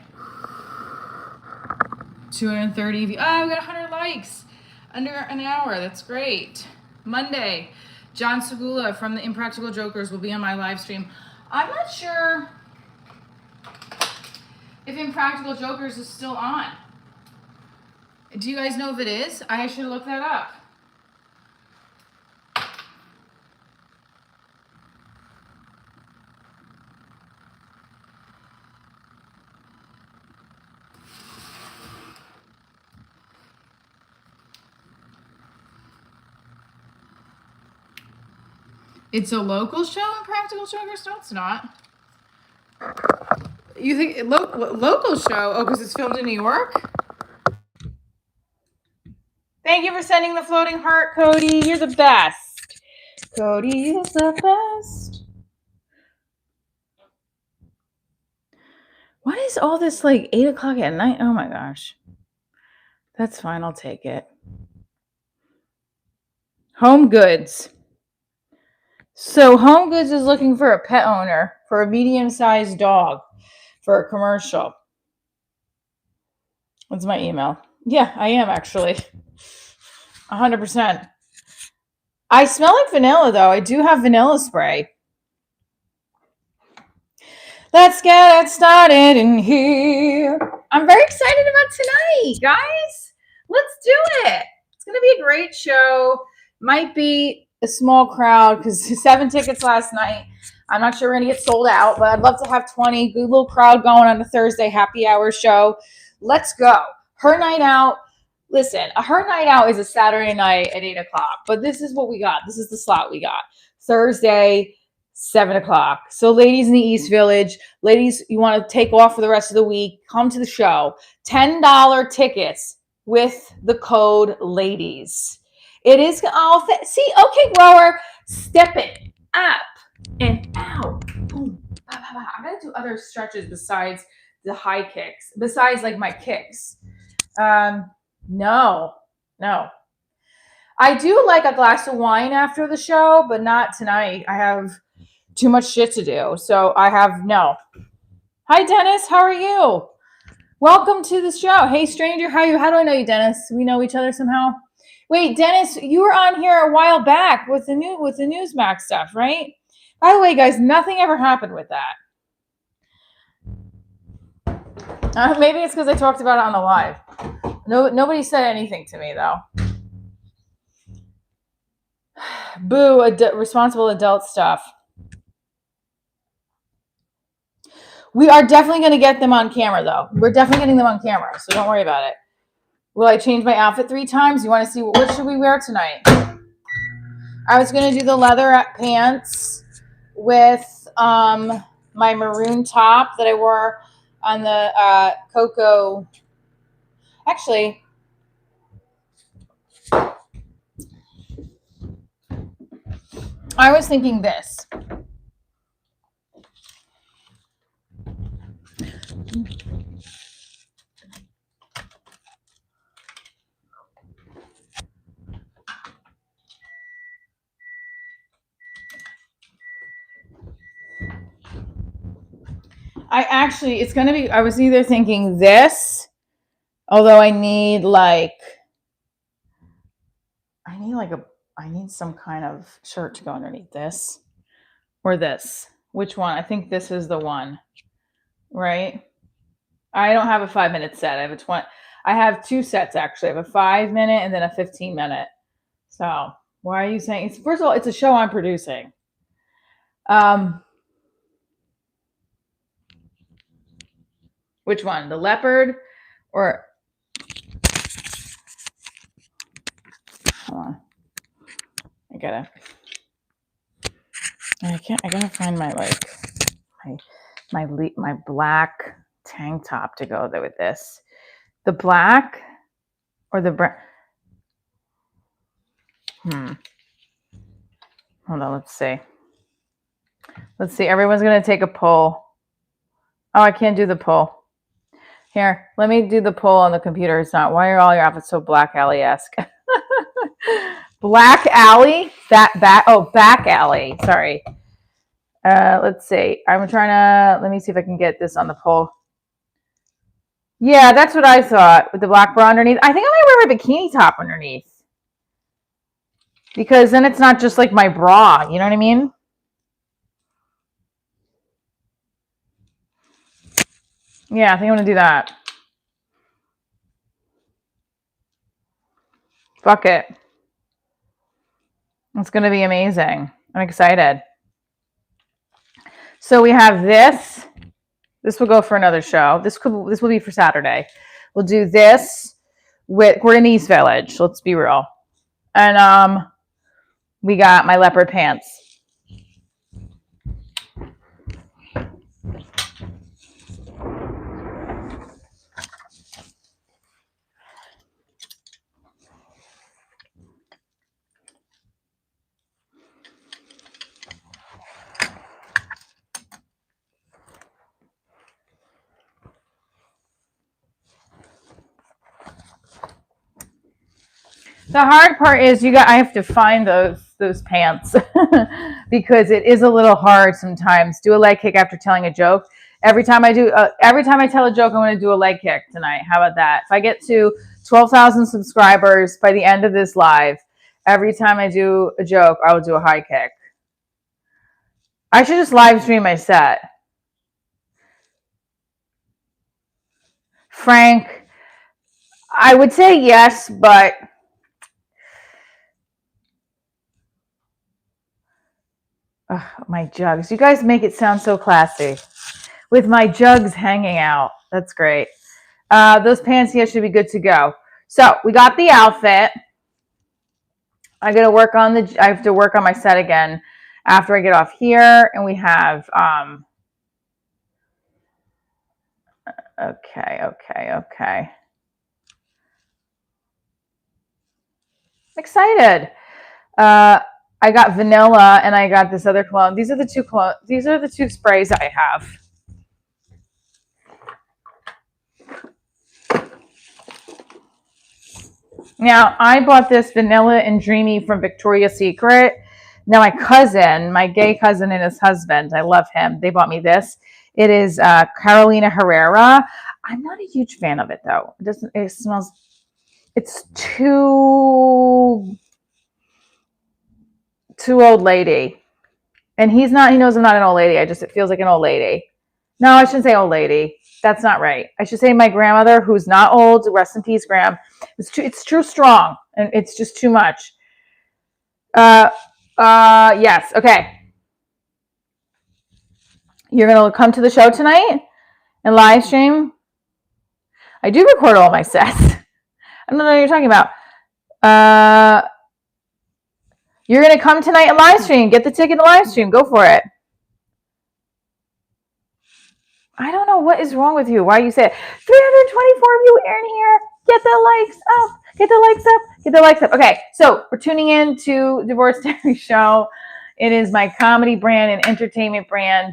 230 views. Oh, we got 100 likes. Under an hour. That's great. Monday, John Segula from the Impractical Jokers will be on my live stream. I'm not sure if Impractical Jokers is still on. Do you guys know if it is? I should look that up. It's a local show in Practical Jokers? No, it's not. You think local show? Oh, because it's filmed in New York? Thank you for sending the floating heart, Cody. You're the best. Cody is the best. What is all this like 8 o'clock at night? Oh my gosh. That's fine. I'll take it. Home Goods. So Home Goods is looking for a pet owner for a medium-sized dog for a commercial. What's my email? Yeah, I am actually. 100%. I smell like vanilla, though. I do have vanilla spray. Let's get it started in here. I'm very excited about tonight, guys. Let's do it. It's going to be a great show. Might be a small crowd because 7 tickets last night. I'm not sure we're going to get sold out, but I'd love to have 20. Good little crowd going on a Thursday happy hour show. Let's go. Her night out. Listen, her night out is a Saturday night at 8 o'clock, but this is what we got. This is the slot we got. Thursday, 7 o'clock. So ladies in the East Village, ladies, you want to take off for the rest of the week, come to the show. $10 tickets with the code LADIES. It is, see, okay, grower, step it up and out. Boom. I gotta do other stretches besides the high kicks, besides like my kicks. No. I do like a glass of wine after the show, but not tonight. I have too much shit to do. So I have no. Hi, Dennis. How are you? Welcome to the show. Hey, stranger. How do I know you, Dennis? We know each other somehow. Wait, Dennis, you were on here a while back with the Newsmax stuff, right? By the way, guys, nothing ever happened with that. Maybe it's because I talked about it on the live. Nobody said anything to me though. Boo, responsible adult stuff. We are definitely going to get them on camera, though. We're definitely getting them on camera, so don't worry about it. Will I change my outfit 3 times? You want to see what should we wear tonight? I was going to do the leather pants with my maroon top that I wore on the Coco. Actually, I was thinking this. It's going to be, I was either thinking this, although I need some kind of shirt to go underneath this, or this. Which one? I think this is the one, right? I don't have a 5-minute set. I have 2 sets actually. I have a 5-minute and then a 15-minute. So why are you saying? First of all, it's a show I'm producing. Which one? The leopard or? Hold on. I gotta find my my black tank top to go there with this. The black or the brown? Hold on, let's see. Everyone's gonna take a poll. Oh, I can't do the poll. Here, let me do the poll on the computer. It's not. Why are all your outfits so Black Alley-esque? Black Alley? Back Alley. Sorry. Let's see. Let me see if I can get this on the poll. Yeah, that's what I thought with the black bra underneath. I think I might wear a bikini top underneath. Because then it's not just like my bra. You know what I mean? Yeah, I think I'm going to do that. Fuck it. It's going to be amazing. I'm excited. So we have this. This will go for another show. This will be for Saturday. We'll do this we're in East Village. Let's be real. And we got my leopard pants. The hard part is I have to find those pants because it is a little hard sometimes. Do a leg kick after telling a joke. Every time I tell a joke, I'm going to do a leg kick tonight. How about that? If I get to 12,000 subscribers by the end of this live, every time I do a joke, I will do a high kick. I should just live stream my set. Frank, I would say yes, but My jugs. You guys make it sound so classy. With my jugs hanging out. That's great. Those pants here should be good to go. So we got the outfit. I have to work on my set again after I get off here. And we have, okay. I'm excited. I got vanilla and I got this other cologne. These are the two sprays I have. Now, I bought this Vanilla and Dreamy from Victoria's Secret. Now, my gay cousin and his husband, I love him. They bought me this. It is Carolina Herrera. I'm not a huge fan of it, though. It smells, it's too old lady. And he knows I'm not an old lady. It feels like an old lady. No, I shouldn't say old lady. That's not right. I should say my grandmother, who's not old. Rest in peace, Graham. It's too strong, and it's just too much. Yes. Okay. You're gonna come to the show tonight and live stream. I do record all my sets. I don't know what you're talking about. You're gonna come tonight and live stream. Get the ticket to live stream. Go for it. I don't know what is wrong with you. Why you say it? 324 of you in here. Get the likes up. Get the likes up. Get the likes up. Okay, so we're tuning in to Divorce Diaries Show. It is my comedy brand and entertainment brand,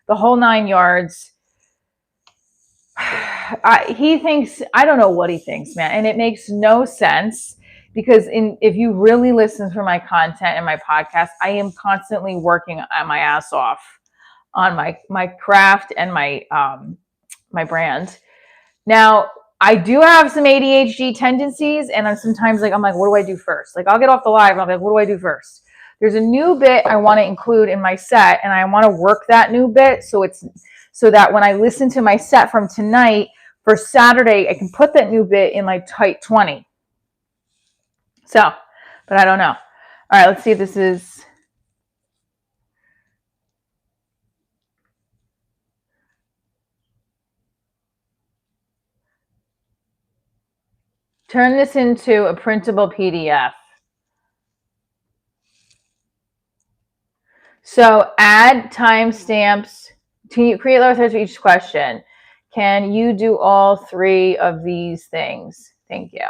the whole 9 yards. He thinks, I don't know what he thinks, man, and it makes no sense because if you really listen to my content and my podcast, I am constantly working my ass off on my craft and my brand. Now, I do have some ADHD tendencies, and I'm sometimes I'm like, what do I do first? Like, I'll get off the live, and I'm like, what do I do first? There's a new bit I want to include in my set, and I want to work that new bit so that when I listen to my set from tonight for Saturday, I can put that new bit in like tight 20. So, but I don't know. All right, let's see if this is. Turn this into a printable PDF. So add timestamps. Can you create letter threads for each question? Can you do all 3 of these things? Thank you.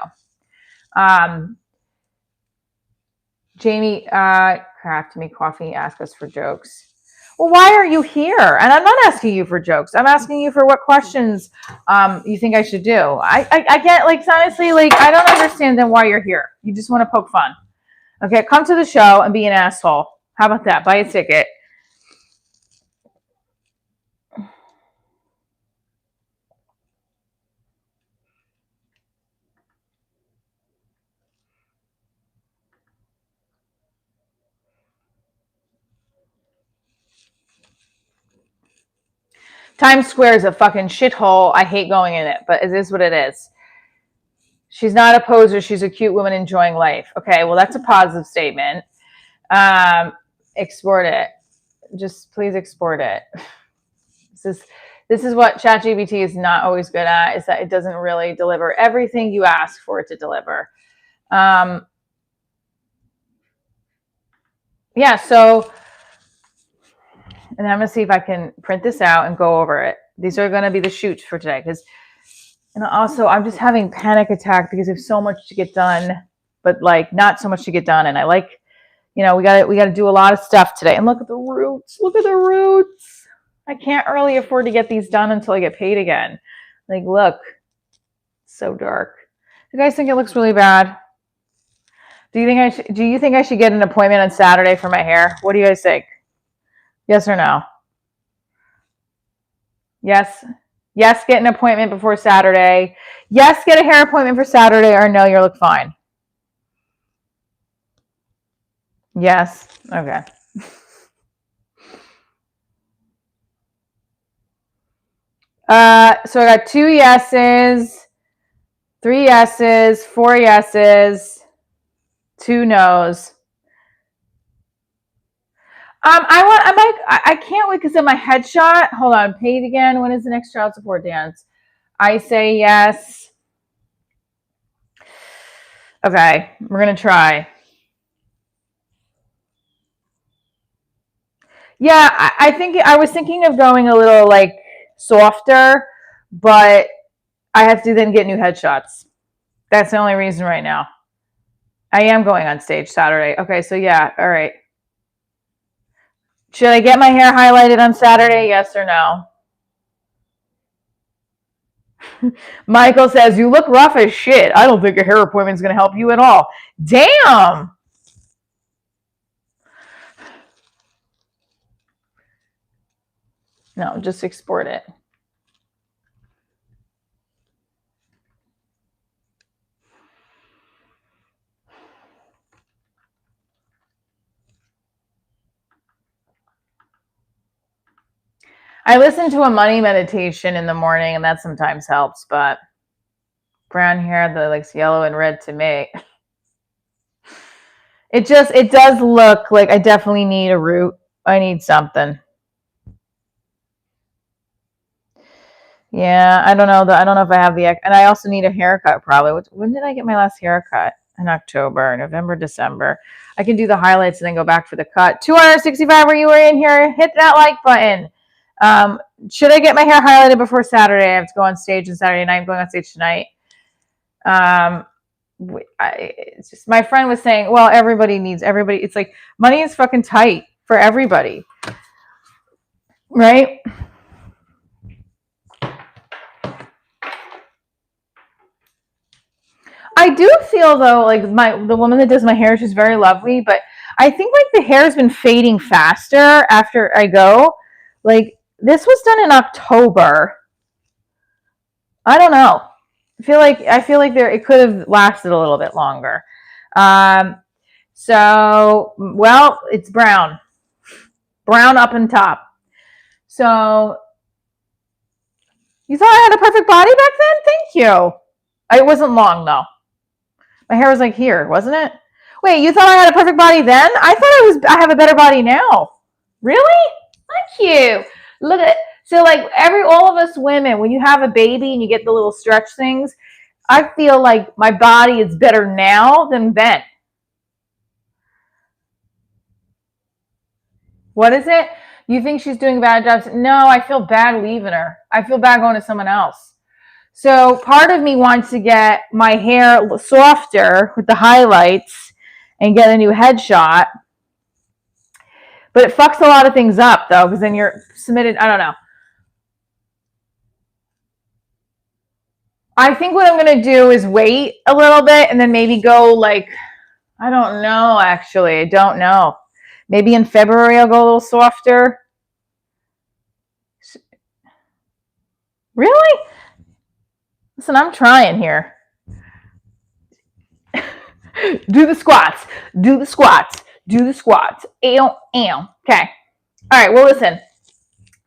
Jamie, craft me coffee, ask us for jokes. Well, why are you here? And I'm not asking you for jokes. I'm asking you for what questions you think I should do. I get, honestly, I don't understand then why you're here. You just want to poke fun. Okay, come to the show and be an asshole. How about that? Buy a ticket. Times Square is a fucking shithole. I hate going in it, but it is what it is. She's not a poser. She's a cute woman enjoying life. Okay, well, that's a positive statement. Export it. Just please export it. This is what ChatGPT is not always good at, is that it doesn't really deliver everything you ask for it to deliver. Yeah, so, and I'm going to see if I can print this out and go over it. These are going to be the shoots for today. And also, I'm just having panic attack because there's so much to get done, but not so much to get done. And I we got to do a lot of stuff today. And look at the roots. Look at the roots. I can't really afford to get these done until I get paid again. Look, it's so dark. You guys think it looks really bad? Do you think I should get an appointment on Saturday for my hair? What do you guys think? Yes or no? Yes. Yes, get an appointment before Saturday. Yes, get a hair appointment for Saturday, or no, you look fine. Yes. Okay. So I got 2 yeses, 3 yeses, 4 yeses, 2 no's. I can't wait because of my headshot. Hold on, paid again. When is the next child support dance? I say yes. Okay, we're gonna try. Yeah, I think I was thinking of going a little like softer, but I have to then get new headshots. That's the only reason right now. I am going on stage Saturday. Okay, so yeah, all right. Should I get my hair highlighted on Saturday? Yes or no? Michael says, you look rough as shit. I don't think a hair appointment is going to help you at all. Damn. No, just export it. I listen to a money meditation in the morning, and that sometimes helps, but brown hair that looks yellow and red to me. It does look like I definitely need a root. I need something. Yeah, I don't know. I don't know if I have and I also need a haircut probably. When did I get my last haircut? In October, November, December. I can do the highlights and then go back for the cut. 265 where you were in here. Hit that like button. Should I get my hair highlighted before Saturday? I have to go on stage on Saturday night. I'm going on stage tonight. It's just my friend was saying, well, everybody. It's like money is fucking tight for everybody, right? I do feel though like the woman that does my hair, she's very lovely, but I think like the hair's been fading faster after I go. Like this was done in October. I don't know. I feel like there it could have lasted a little bit longer. So well, it's brown up and top. So you thought I had a perfect body back then? Thank you. It wasn't long though. My hair was like here, wasn't it? Wait, you thought I had a perfect body then? I have a better body now. Really? Thank you. Look at so like all of us women, when you have a baby and you get the little stretch things, I feel like my body is better now than then. What is it? You think she's doing a bad job? No, I feel bad leaving her. I feel bad going to someone else. So part of me wants to get my hair softer with the highlights and get a new headshot. But it fucks a lot of things up though, because then you're submitted. I don't know. I think what I'm going to do is wait a little bit and then maybe go like, I don't know, actually. I don't know. Maybe in February I'll go a little softer. Really? Listen, I'm trying here. Do the squats. Do the squats. Do the squats. Ew, ew. Okay. All right. Well, listen,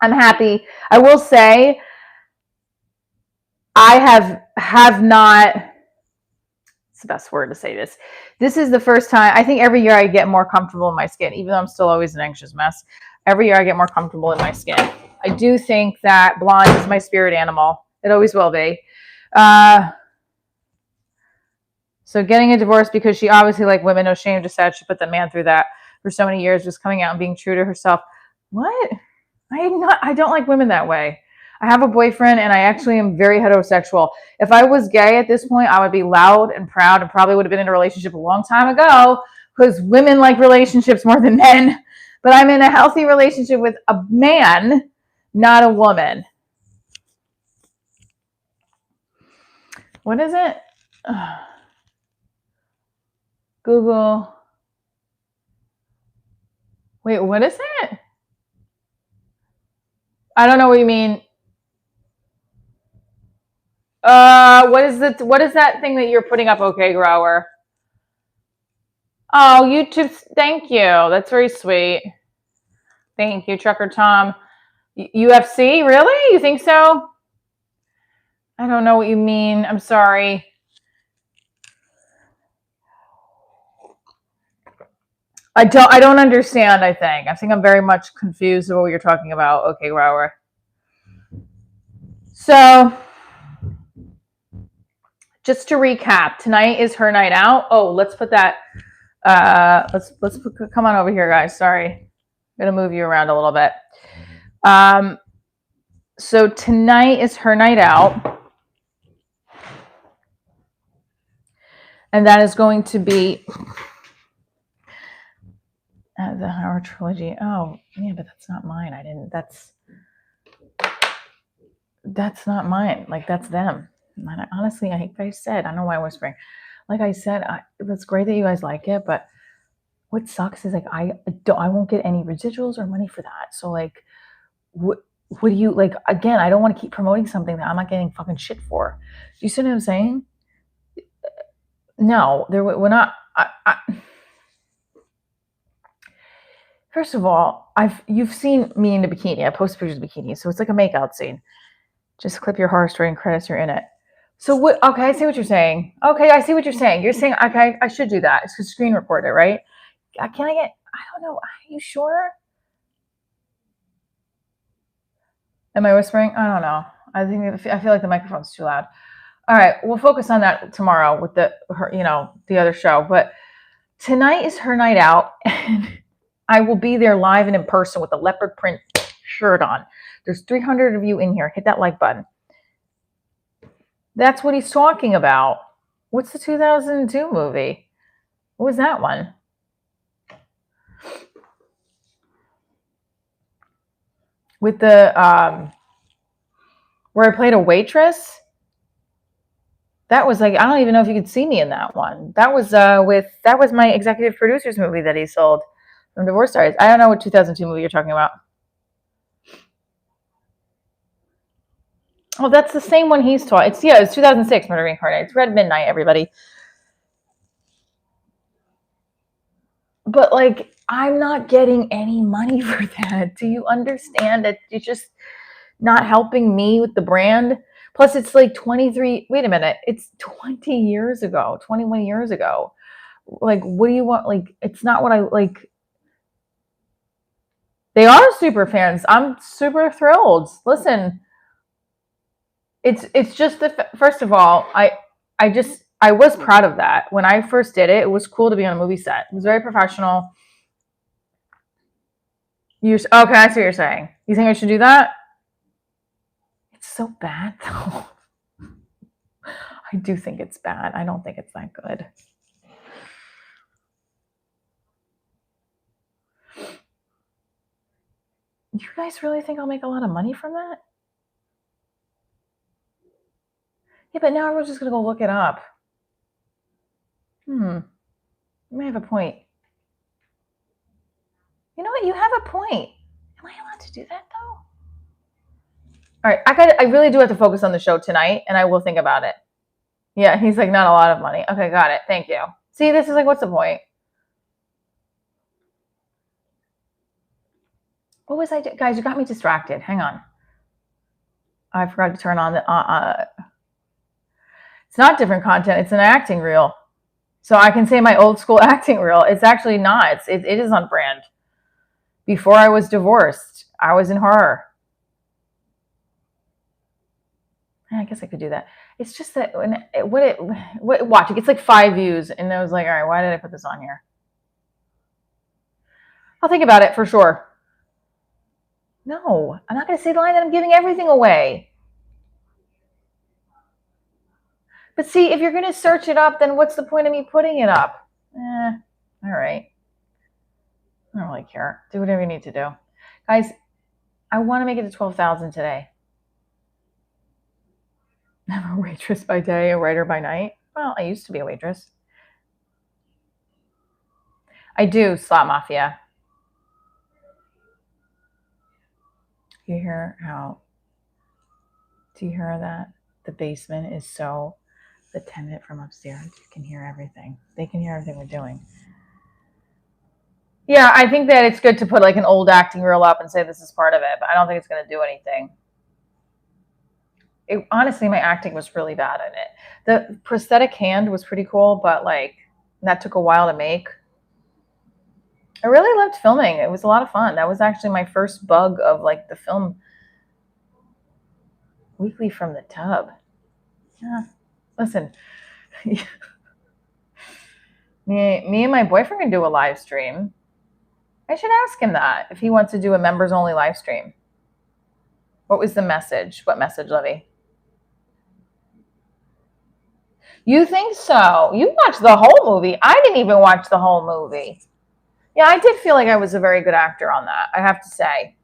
I'm happy. I will say I have not. It's the best word to say this. This is the first time. I think every year I get more comfortable in my skin, even though I'm still always an anxious mess. Every year I get more comfortable in my skin. I do think that blonde is my spirit animal. It always will be. So getting a divorce because she obviously, like women, no shame, just said she put the man through that for so many years, just coming out and being true to herself. What? I don't like women that way. I have a boyfriend and I actually am very heterosexual. If I was gay at this point, I would be loud and proud and probably would have been in a relationship a long time ago because women like relationships more than men. But I'm in a healthy relationship with a man, not a woman. What is it? Google. Wait, what is it? I don't know what you mean. What is that thing that you're putting up, okay, Grower? Oh, YouTube, thank you. That's very sweet. Thank you, Trucker Tom. UFC, really? You think so? I don't know what you mean. I'm sorry. I don't understand, I think. I think I'm very much confused about what you're talking about. Okay, Rower. So, just to recap, tonight is her night out. Oh, let's put that come on over here, guys. Sorry. I'm gonna move you around a little bit. So tonight is her night out. And that is going to be the Howard trilogy. Oh, yeah, but that's not mine. That's not mine. Like, that's them. And honestly, like I said, I don't know why I'm whispering. Like I said, it's great that you guys like it, but what sucks is like I won't get any residuals or money for that. So like, what do you like? Again, I don't want to keep promoting something that I'm not getting fucking shit for. You see what I'm saying? No, we're not. First of all, you've seen me in a bikini. I post pictures of bikini, so it's like a makeout scene. Just clip your horror story and credits you're in it. So what? Okay, I see what you're saying. Okay, I see what you're saying. You're saying okay, I should do that. It's a screen record it, right? Can I get? I don't know. Are you sure? Am I whispering? I don't know. I feel like the microphone's too loud. All right, we'll focus on that tomorrow with the other show. But tonight is her night out, and I will be there live and in person with a leopard print shirt on. There's 300 of you in here. Hit that like button. That's what he's talking about. What's the 2002 movie? What was that one? With the where I played a waitress. That was like, I don't even know if you could see me in that one. That was my executive producer's movie that he sold from Divorce Diaries. I don't know what 2002 movie you're talking about. Oh, that's the same one he's taught. It's 2006, Murder Incarnate. It's Red Midnight, everybody. But like, I'm not getting any money for that. Do you understand that it's just not helping me with the brand? Plus, it's like 23. Wait a minute. It's 20 years ago, 21 years ago. Like, what do you want? Like, it's not what I like. They are super fans. I'm super thrilled. Listen, it's just first of all, I was proud of that. When I first did it, it was cool to be on a movie set. It was very professional. Okay, I see what you're saying. You think I should do that? It's so bad though. I do think it's bad. I don't think it's that good. You guys really think I'll make a lot of money from that? Yeah, but now we're just gonna go look it up. You may have a point. You know what? You have a point. Am I allowed to do that though? All right, I really do have to focus on the show tonight, and I will think about it. Yeah, he's like, not a lot of money. Okay, got it. Thank you. See, this is like, what's the point? What was I doing? Guys, you got me distracted. Hang on. I forgot to turn on the. It's not different content. It's an acting reel. So I can say my old school acting reel. It's actually not. It is on brand. Before I was divorced, I was in horror. I guess I could do that. It's just that watch, it gets like 5 views, and I was like, all right, why did I put this on here? I'll think about it for sure. No, I'm not going to say the line that I'm giving everything away. But see, if you're going to search it up, then what's the point of me putting it up? All right. I don't really care. Do whatever you need to do. Guys, I want to make it to 12,000 today. I'm a waitress by day, a writer by night. Well, I used to be a waitress. I do, Slot Mafia. Do you hear that? The basement is so, the tenant from upstairs can hear everything. They can hear everything we're doing. Yeah, I think that it's good to put like an old acting reel up and say this is part of it, but I don't think it's going to do anything. Honestly, my acting was really bad in it. The prosthetic hand was pretty cool, but like that took a while to make. I really loved filming. It was a lot of fun. That was actually my first bug of like the film weekly from the tub. Yeah. Listen, me and my boyfriend can do a live stream. I should ask him that if he wants to do a members only live stream. What was the message? What message, Livy? You think so? You watched the whole movie. I didn't even watch the whole movie. Yeah, I did feel like I was a very good actor on that, I have to say.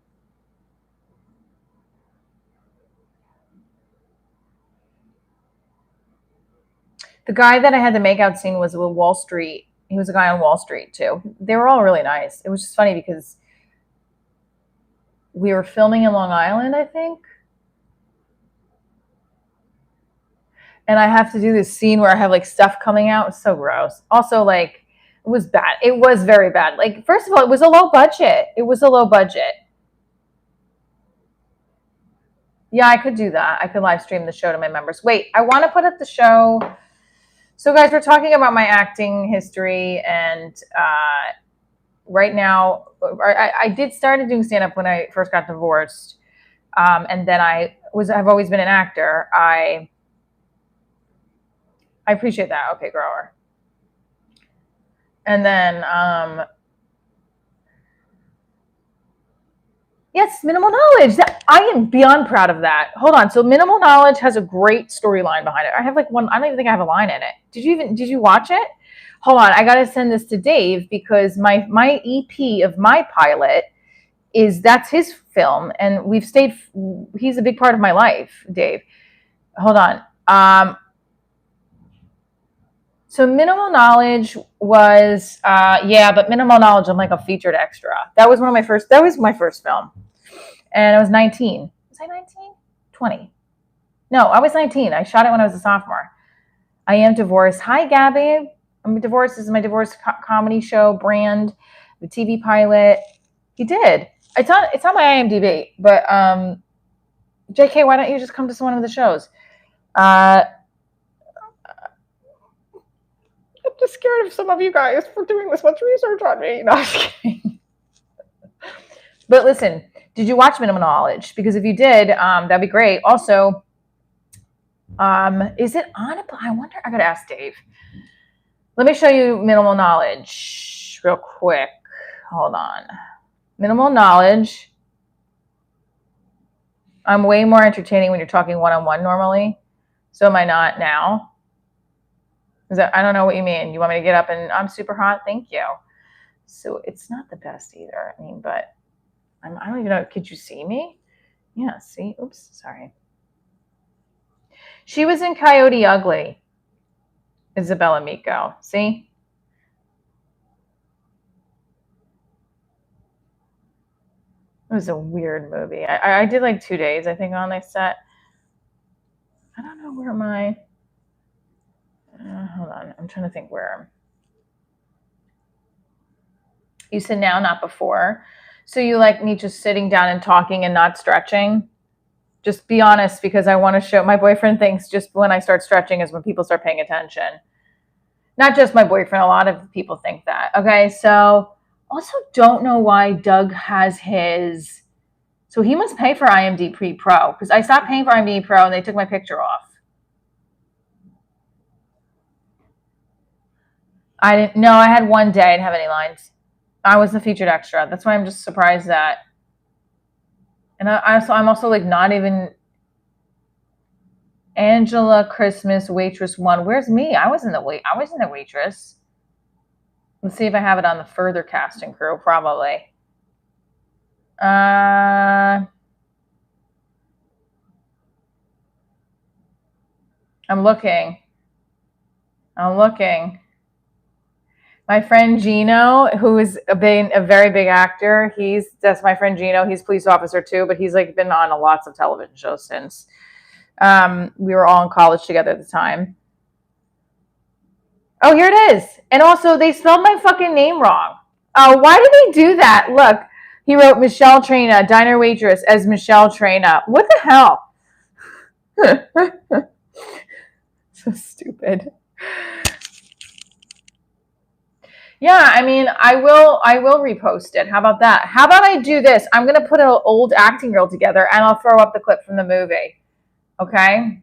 The guy that I had the makeout scene was with Wall Street. He was a guy on Wall Street too. They were all really nice. It was just funny because we were filming in Long Island, I think. And I have to do this scene where I have like stuff coming out. It's so gross. Also, like, it was bad. It was very bad. Like, first of all, it was a low budget. It was a low budget. Yeah, I could do that. I could live stream the show to my members. Wait, I want to put up the show. So, guys, we're talking about my acting history, and right now, I did started doing stand up when I first got divorced, and then I've always been an actor. I appreciate that. Okay, grower. And then yes, minimal knowledge. I am beyond proud of that. Hold on. So minimal knowledge has a great storyline behind it. I have like one. I don't even think I have a line in it. Did you watch it? Hold on. I got to send this to Dave because my EP of my pilot that's his film, and we've stayed. He's a big part of my life, Dave. Hold on. So minimal knowledge was but minimal knowledge. I'm like a featured extra. That was my first film. And I was 19. Was I 19? 20. No, I was 19. I shot it when I was a sophomore. I am divorced. Hi, Gabby. I'm divorced. This is my divorce comedy show brand, the TV pilot. He did. It's on my IMDb. But JK, why don't you just come to one of the shows? I'm just scared of some of you guys for doing this much research on me. No, I'm just kidding. But listen, did you watch Minimal Knowledge? Because if you did, that'd be great. Also, is it on? I wonder. I gotta ask Dave. Let me show you Minimal Knowledge real quick. Hold on. Minimal Knowledge. I'm way more entertaining when you're talking one-on-one normally. So am I not now? I don't know what you mean. You want me to get up and I'm super hot? Thank you. So it's not the best either. I mean, but I don't even know. Could you see me? Yeah, see? Oops, sorry. She was in Coyote Ugly. Isabella Miko. See? It was a weird movie. I did like 2 days, I think, on this set. I don't know where my... hold on. I'm trying to think where. You said now, not before. So you like me just sitting down and talking and not stretching? Just be honest, because I want to show. My boyfriend thinks just when I start stretching is when people start paying attention. Not just my boyfriend. A lot of people think that. Okay, so also don't know why Doug has his. So he must pay for IMDb Pro because I stopped paying for IMDb Pro and they took my picture off. I didn't. No, I had one day. I didn't have any lines. I was the featured extra. That's why I'm just surprised that. And I'm also like not even. Angela Christmas Waitress 1. Where's me? I was in the waitress. Let's see if I have it on the further casting crew. Probably. I'm looking. My friend Gino, who is a very big actor, that's my friend Gino. He's a police officer too, but he's like been on lots of television shows since. We were all in college together at the time. Oh, here it is. And also, they spelled my fucking name wrong. Oh, why did they do that? Look, he wrote Michelle Trina, diner waitress, as Michelle Trina. What the hell? So stupid. Yeah, I mean, I will repost it. How about that? How about I do this? I'm gonna put an old acting reel together and I'll throw up the clip from the movie. Okay?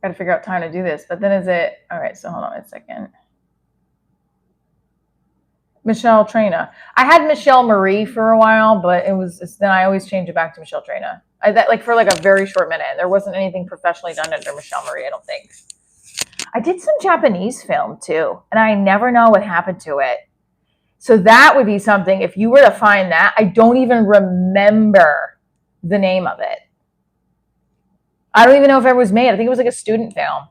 Gotta figure out time to do this. But then is it all right, so hold on a second. Michelle Trina. I had Michelle Marie for a while, but then I always change it back to Michelle Trina. That like for like a very short minute. There wasn't anything professionally done under Michelle Marie, I don't think. I did some Japanese film too, and I never know what happened to it. So that would be something, if you were to find that, I don't even remember the name of it. I don't even know if it was made. I think it was like a student film.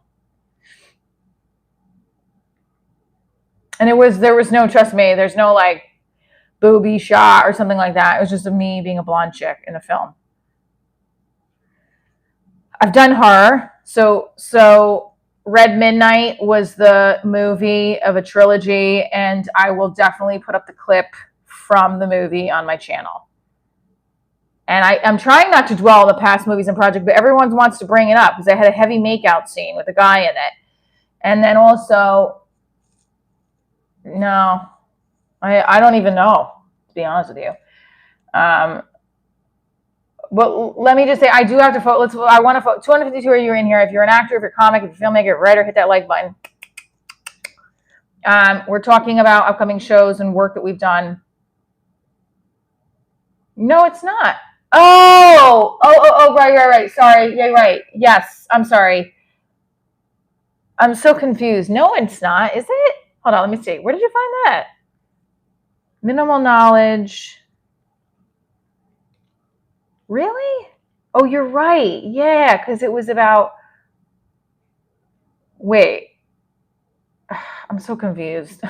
And there was no, trust me, there's no like booby shot or something like that. It was just me being a blonde chick in a film. I've done horror. So Red Midnight was the movie of a trilogy, and I will definitely put up the clip from the movie on my channel. And I'm trying not to dwell on the past movies and projects, but everyone wants to bring it up because I had a heavy makeout scene with a guy in it. And then also, no, I don't even know, to be honest with you. But let me just say, I do have to vote. I want to vote. 252 of you are in here. If you're an actor, if you're a comic, if you're a filmmaker, writer, hit that like button. We're talking about upcoming shows and work that we've done. No, it's not. Oh, right. Sorry. Yeah, right. Yes, I'm sorry. I'm so confused. No, it's not. Is it? Hold on, let me see. Where did you find that? Minimal knowledge. Really? Oh, you're right. Yeah, because it was about. Wait. I'm so confused.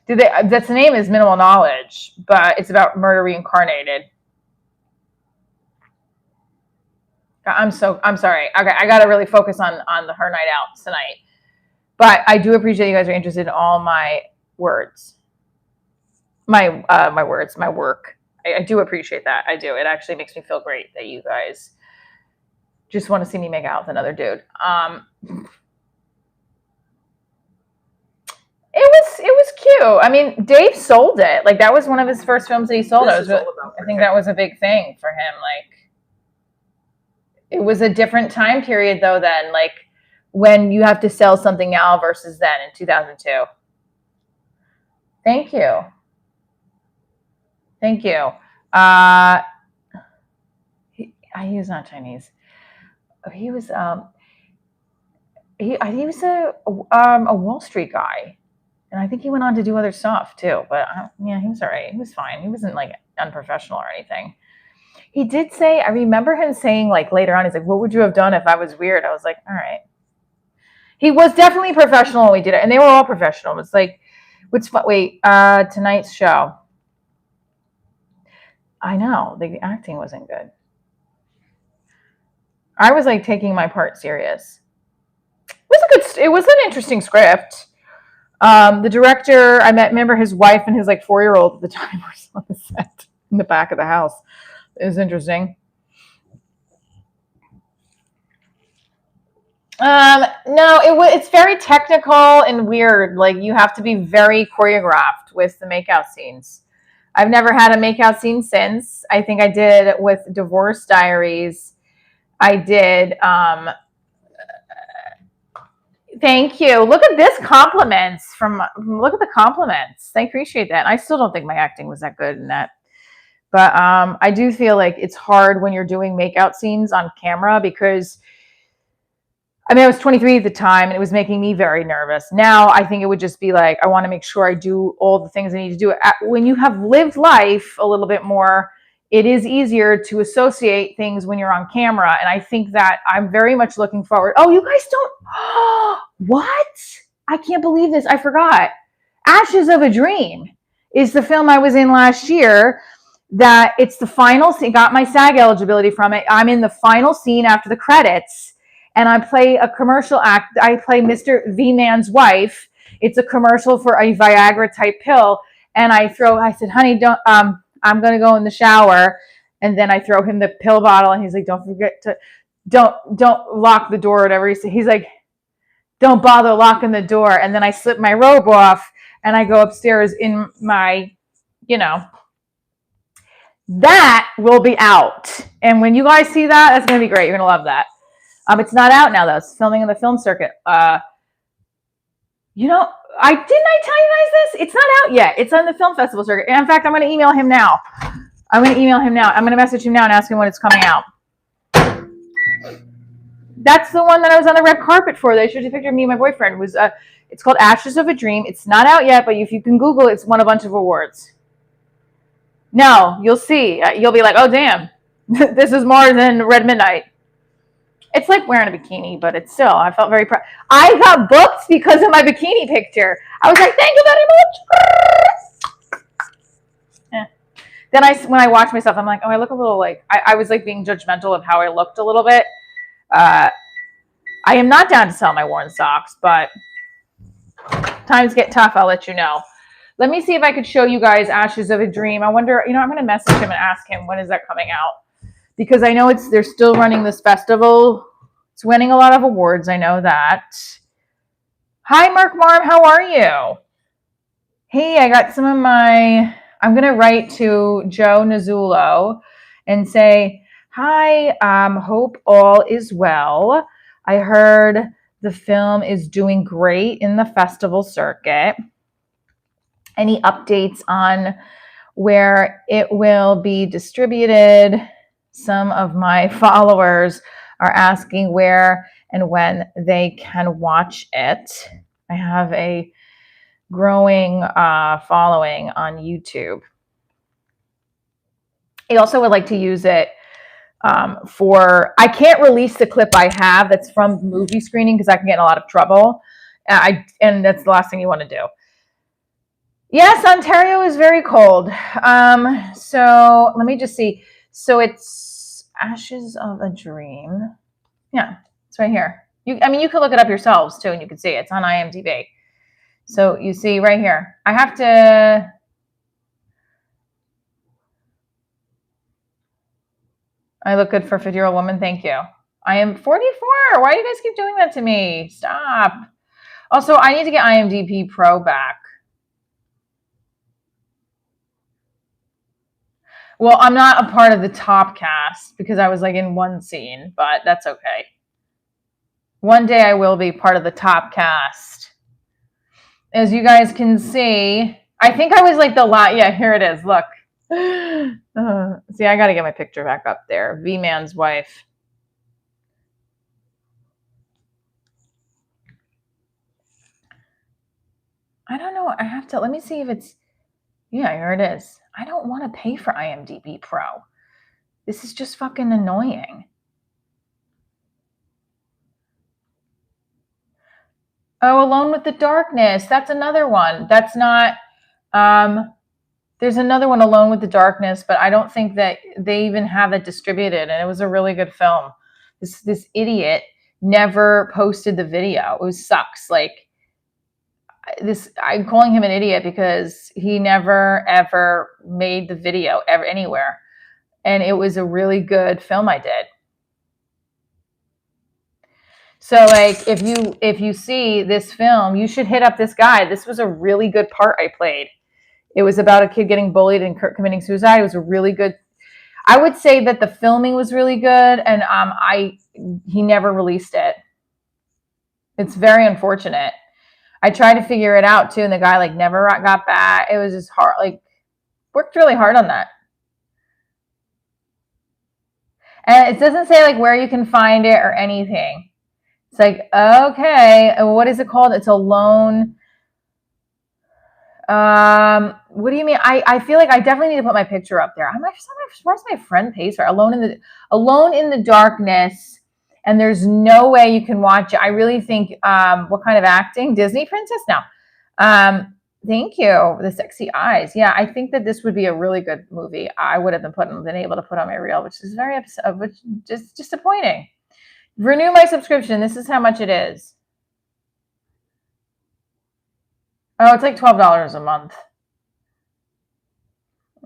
That's the name is Minimal Knowledge, but it's about murder reincarnated. I'm sorry. Okay, I gotta really focus on the Her Night Out tonight. But I do appreciate you guys are interested in all my words. My words, my work. I do appreciate that. I do. It actually makes me feel great that you guys just want to see me make out with another dude. It was cute. I mean, Dave sold it. Like that was one of his first films that he sold. I think that was a big thing for him. Like it was a different time period though then, like when you have to sell something now versus then in 2002. Thank you. He was not Chinese. He was he was a Wall Street guy. And I think he went on to do other stuff too. But yeah, he was all right. He was fine. He wasn't like unprofessional or anything. He did say, I remember him saying like later on, he's like, what would you have done if I was weird? I was like, all right. He was definitely professional when we did it. And they were all professional. It was like, tonight's show. I know, the acting wasn't good. I was like taking my part serious. It was an interesting script. The director, remember his wife and his like 4-year-old at the time was on the set in the back of the house. It was interesting. No, it's very technical and weird. Like you have to be very choreographed with the makeout scenes. I've never had a makeout scene since. I think I did with Divorce Diaries. I did. Thank you. Look at this compliments look at the compliments. I appreciate that. I still don't think my acting was that good in that. But I do feel like it's hard when you're doing makeout scenes on camera because I was 23 at the time and it was making me very nervous. Now I think it would just be like, I want to make sure I do all the things I need to do. When you have lived life a little bit more, it is easier to associate things when you're on camera. And I think that I'm very much looking forward. Oh, you guys don't. What? I can't believe this. I forgot. Ashes of a Dream is the film I was in last year. That it's the final scene. Got my SAG eligibility from it. I'm in the final scene after the credits. And I play a commercial act. I play Mr. V-Man's wife. It's a commercial for a Viagra type pill. And I said, honey, don't, I'm going to go in the shower. And then I throw him the pill bottle and he's like, don't forget to don't lock the door, whatever he's like, don't bother locking the door. And then I slip my robe off and I go upstairs in my, you know, that will be out. And when you guys see that, that's going to be great. You're going to love that. It's not out now though. It's filming in the film circuit. You know, I tell you guys this? It's not out yet. It's on the film festival circuit. And in fact, I'm going to email him now. I'm going to message him now and ask him when it's coming out. That's the one that I was on the red carpet for. They showed a picture of me and my boyfriend. It was it's called Ashes of a Dream. It's not out yet, but if you can Google it, it's won a bunch of awards. No, you'll see. You'll be like, oh, damn. This is more than Red Midnight. It's like wearing a bikini, but it's still, I felt very proud. I got booked because of my bikini picture. I was like, thank you very much. Then when I watch myself, I'm like, oh, I look a little like, I was like being judgmental of how I looked a little bit. I am not down to sell my worn socks, but times get tough. I'll let you know. Let me see if I could show you guys Ashes of a Dream. I wonder, I'm going to message him and ask him, when is that coming out? Because I know they're still running this festival. It's winning a lot of awards. I know that. Hi, Mark Marm. How are you? Hey, I got some of I'm going to write to Joe Nazzulo and say, hi, hope all is well. I heard the film is doing great in the festival circuit. Any updates on where it will be distributed? Some of my followers are asking where and when they can watch it. I have a growing following on YouTube. I also would like to use it I can't release the clip I have that's from movie screening because I can get in a lot of trouble. And that's the last thing you want to do. Yes, Ontario is very cold. So let me just see. So it's Ashes of a Dream. Yeah, it's right here. You can look it up yourselves too, and you can see it. It's on IMDb. So you see right here. I have to. I look good for a 50-year-old woman. Thank you. I am 44. Why do you guys keep doing that to me? Stop. Also, I need to get IMDb Pro back. Well, I'm not a part of the top cast because I was like in one scene, but that's okay. One day I will be part of the top cast. As you guys can see, I think I was like the last. Yeah, here it is. Look. See, I got to get my picture back up there. V-Man's wife. I don't know. I have to. Let me see if it's. Yeah, here it is. I don't want to pay for IMDb Pro. This is just fucking annoying. Oh, Alone with the Darkness. That's another one. That's not. There's another one, Alone with the Darkness, but I don't think that they even have it distributed. And it was a really good film. This idiot never posted the video. It sucks. Like this, I'm calling him an idiot because he never ever made the video ever anywhere. And it was a really good film I did. So like if you see this film, you should hit up this guy. This was a really good part I played. It was about a kid getting bullied and committing suicide. It was a really good. I would say that the filming was really good, and he never released it. It's very unfortunate. I tried to figure it out too, and the guy like never got back. It was just hard. Like worked really hard on that. And it doesn't say like where you can find it or anything. It's like, okay, what is it called? It's Alone. What do you mean? I feel like I definitely need to put my picture up there. I'm surprised my friend pays for Alone in the Darkness, and there's no way you can watch it. I really think what kind of acting? Disney princess? No. Thank you. The sexy eyes. Yeah, I think that this would be a really good movie. I would have been able to put on my reel, which is which is disappointing. Renew my subscription. This is how much it is. Oh, it's like $12 a month.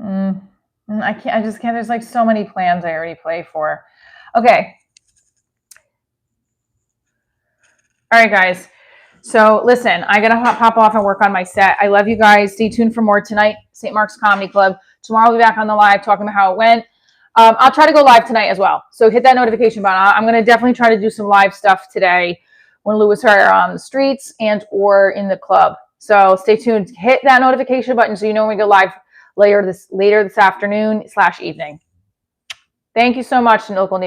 I just can't. There's like so many plans I already play for. Okay. All right, guys. So listen, I gotta pop off and work on my set. I love you guys. Stay tuned for more tonight. St. Mark's Comedy Club. Tomorrow I'll be back on the live talking about how it went. I'll try to go live tonight as well. So hit that notification button. I'm gonna definitely try to do some live stuff today when Louis are on the streets and or in the club. So stay tuned. Hit that notification button so you know when we go live later this afternoon / evening. Thank you so much, local neighbors.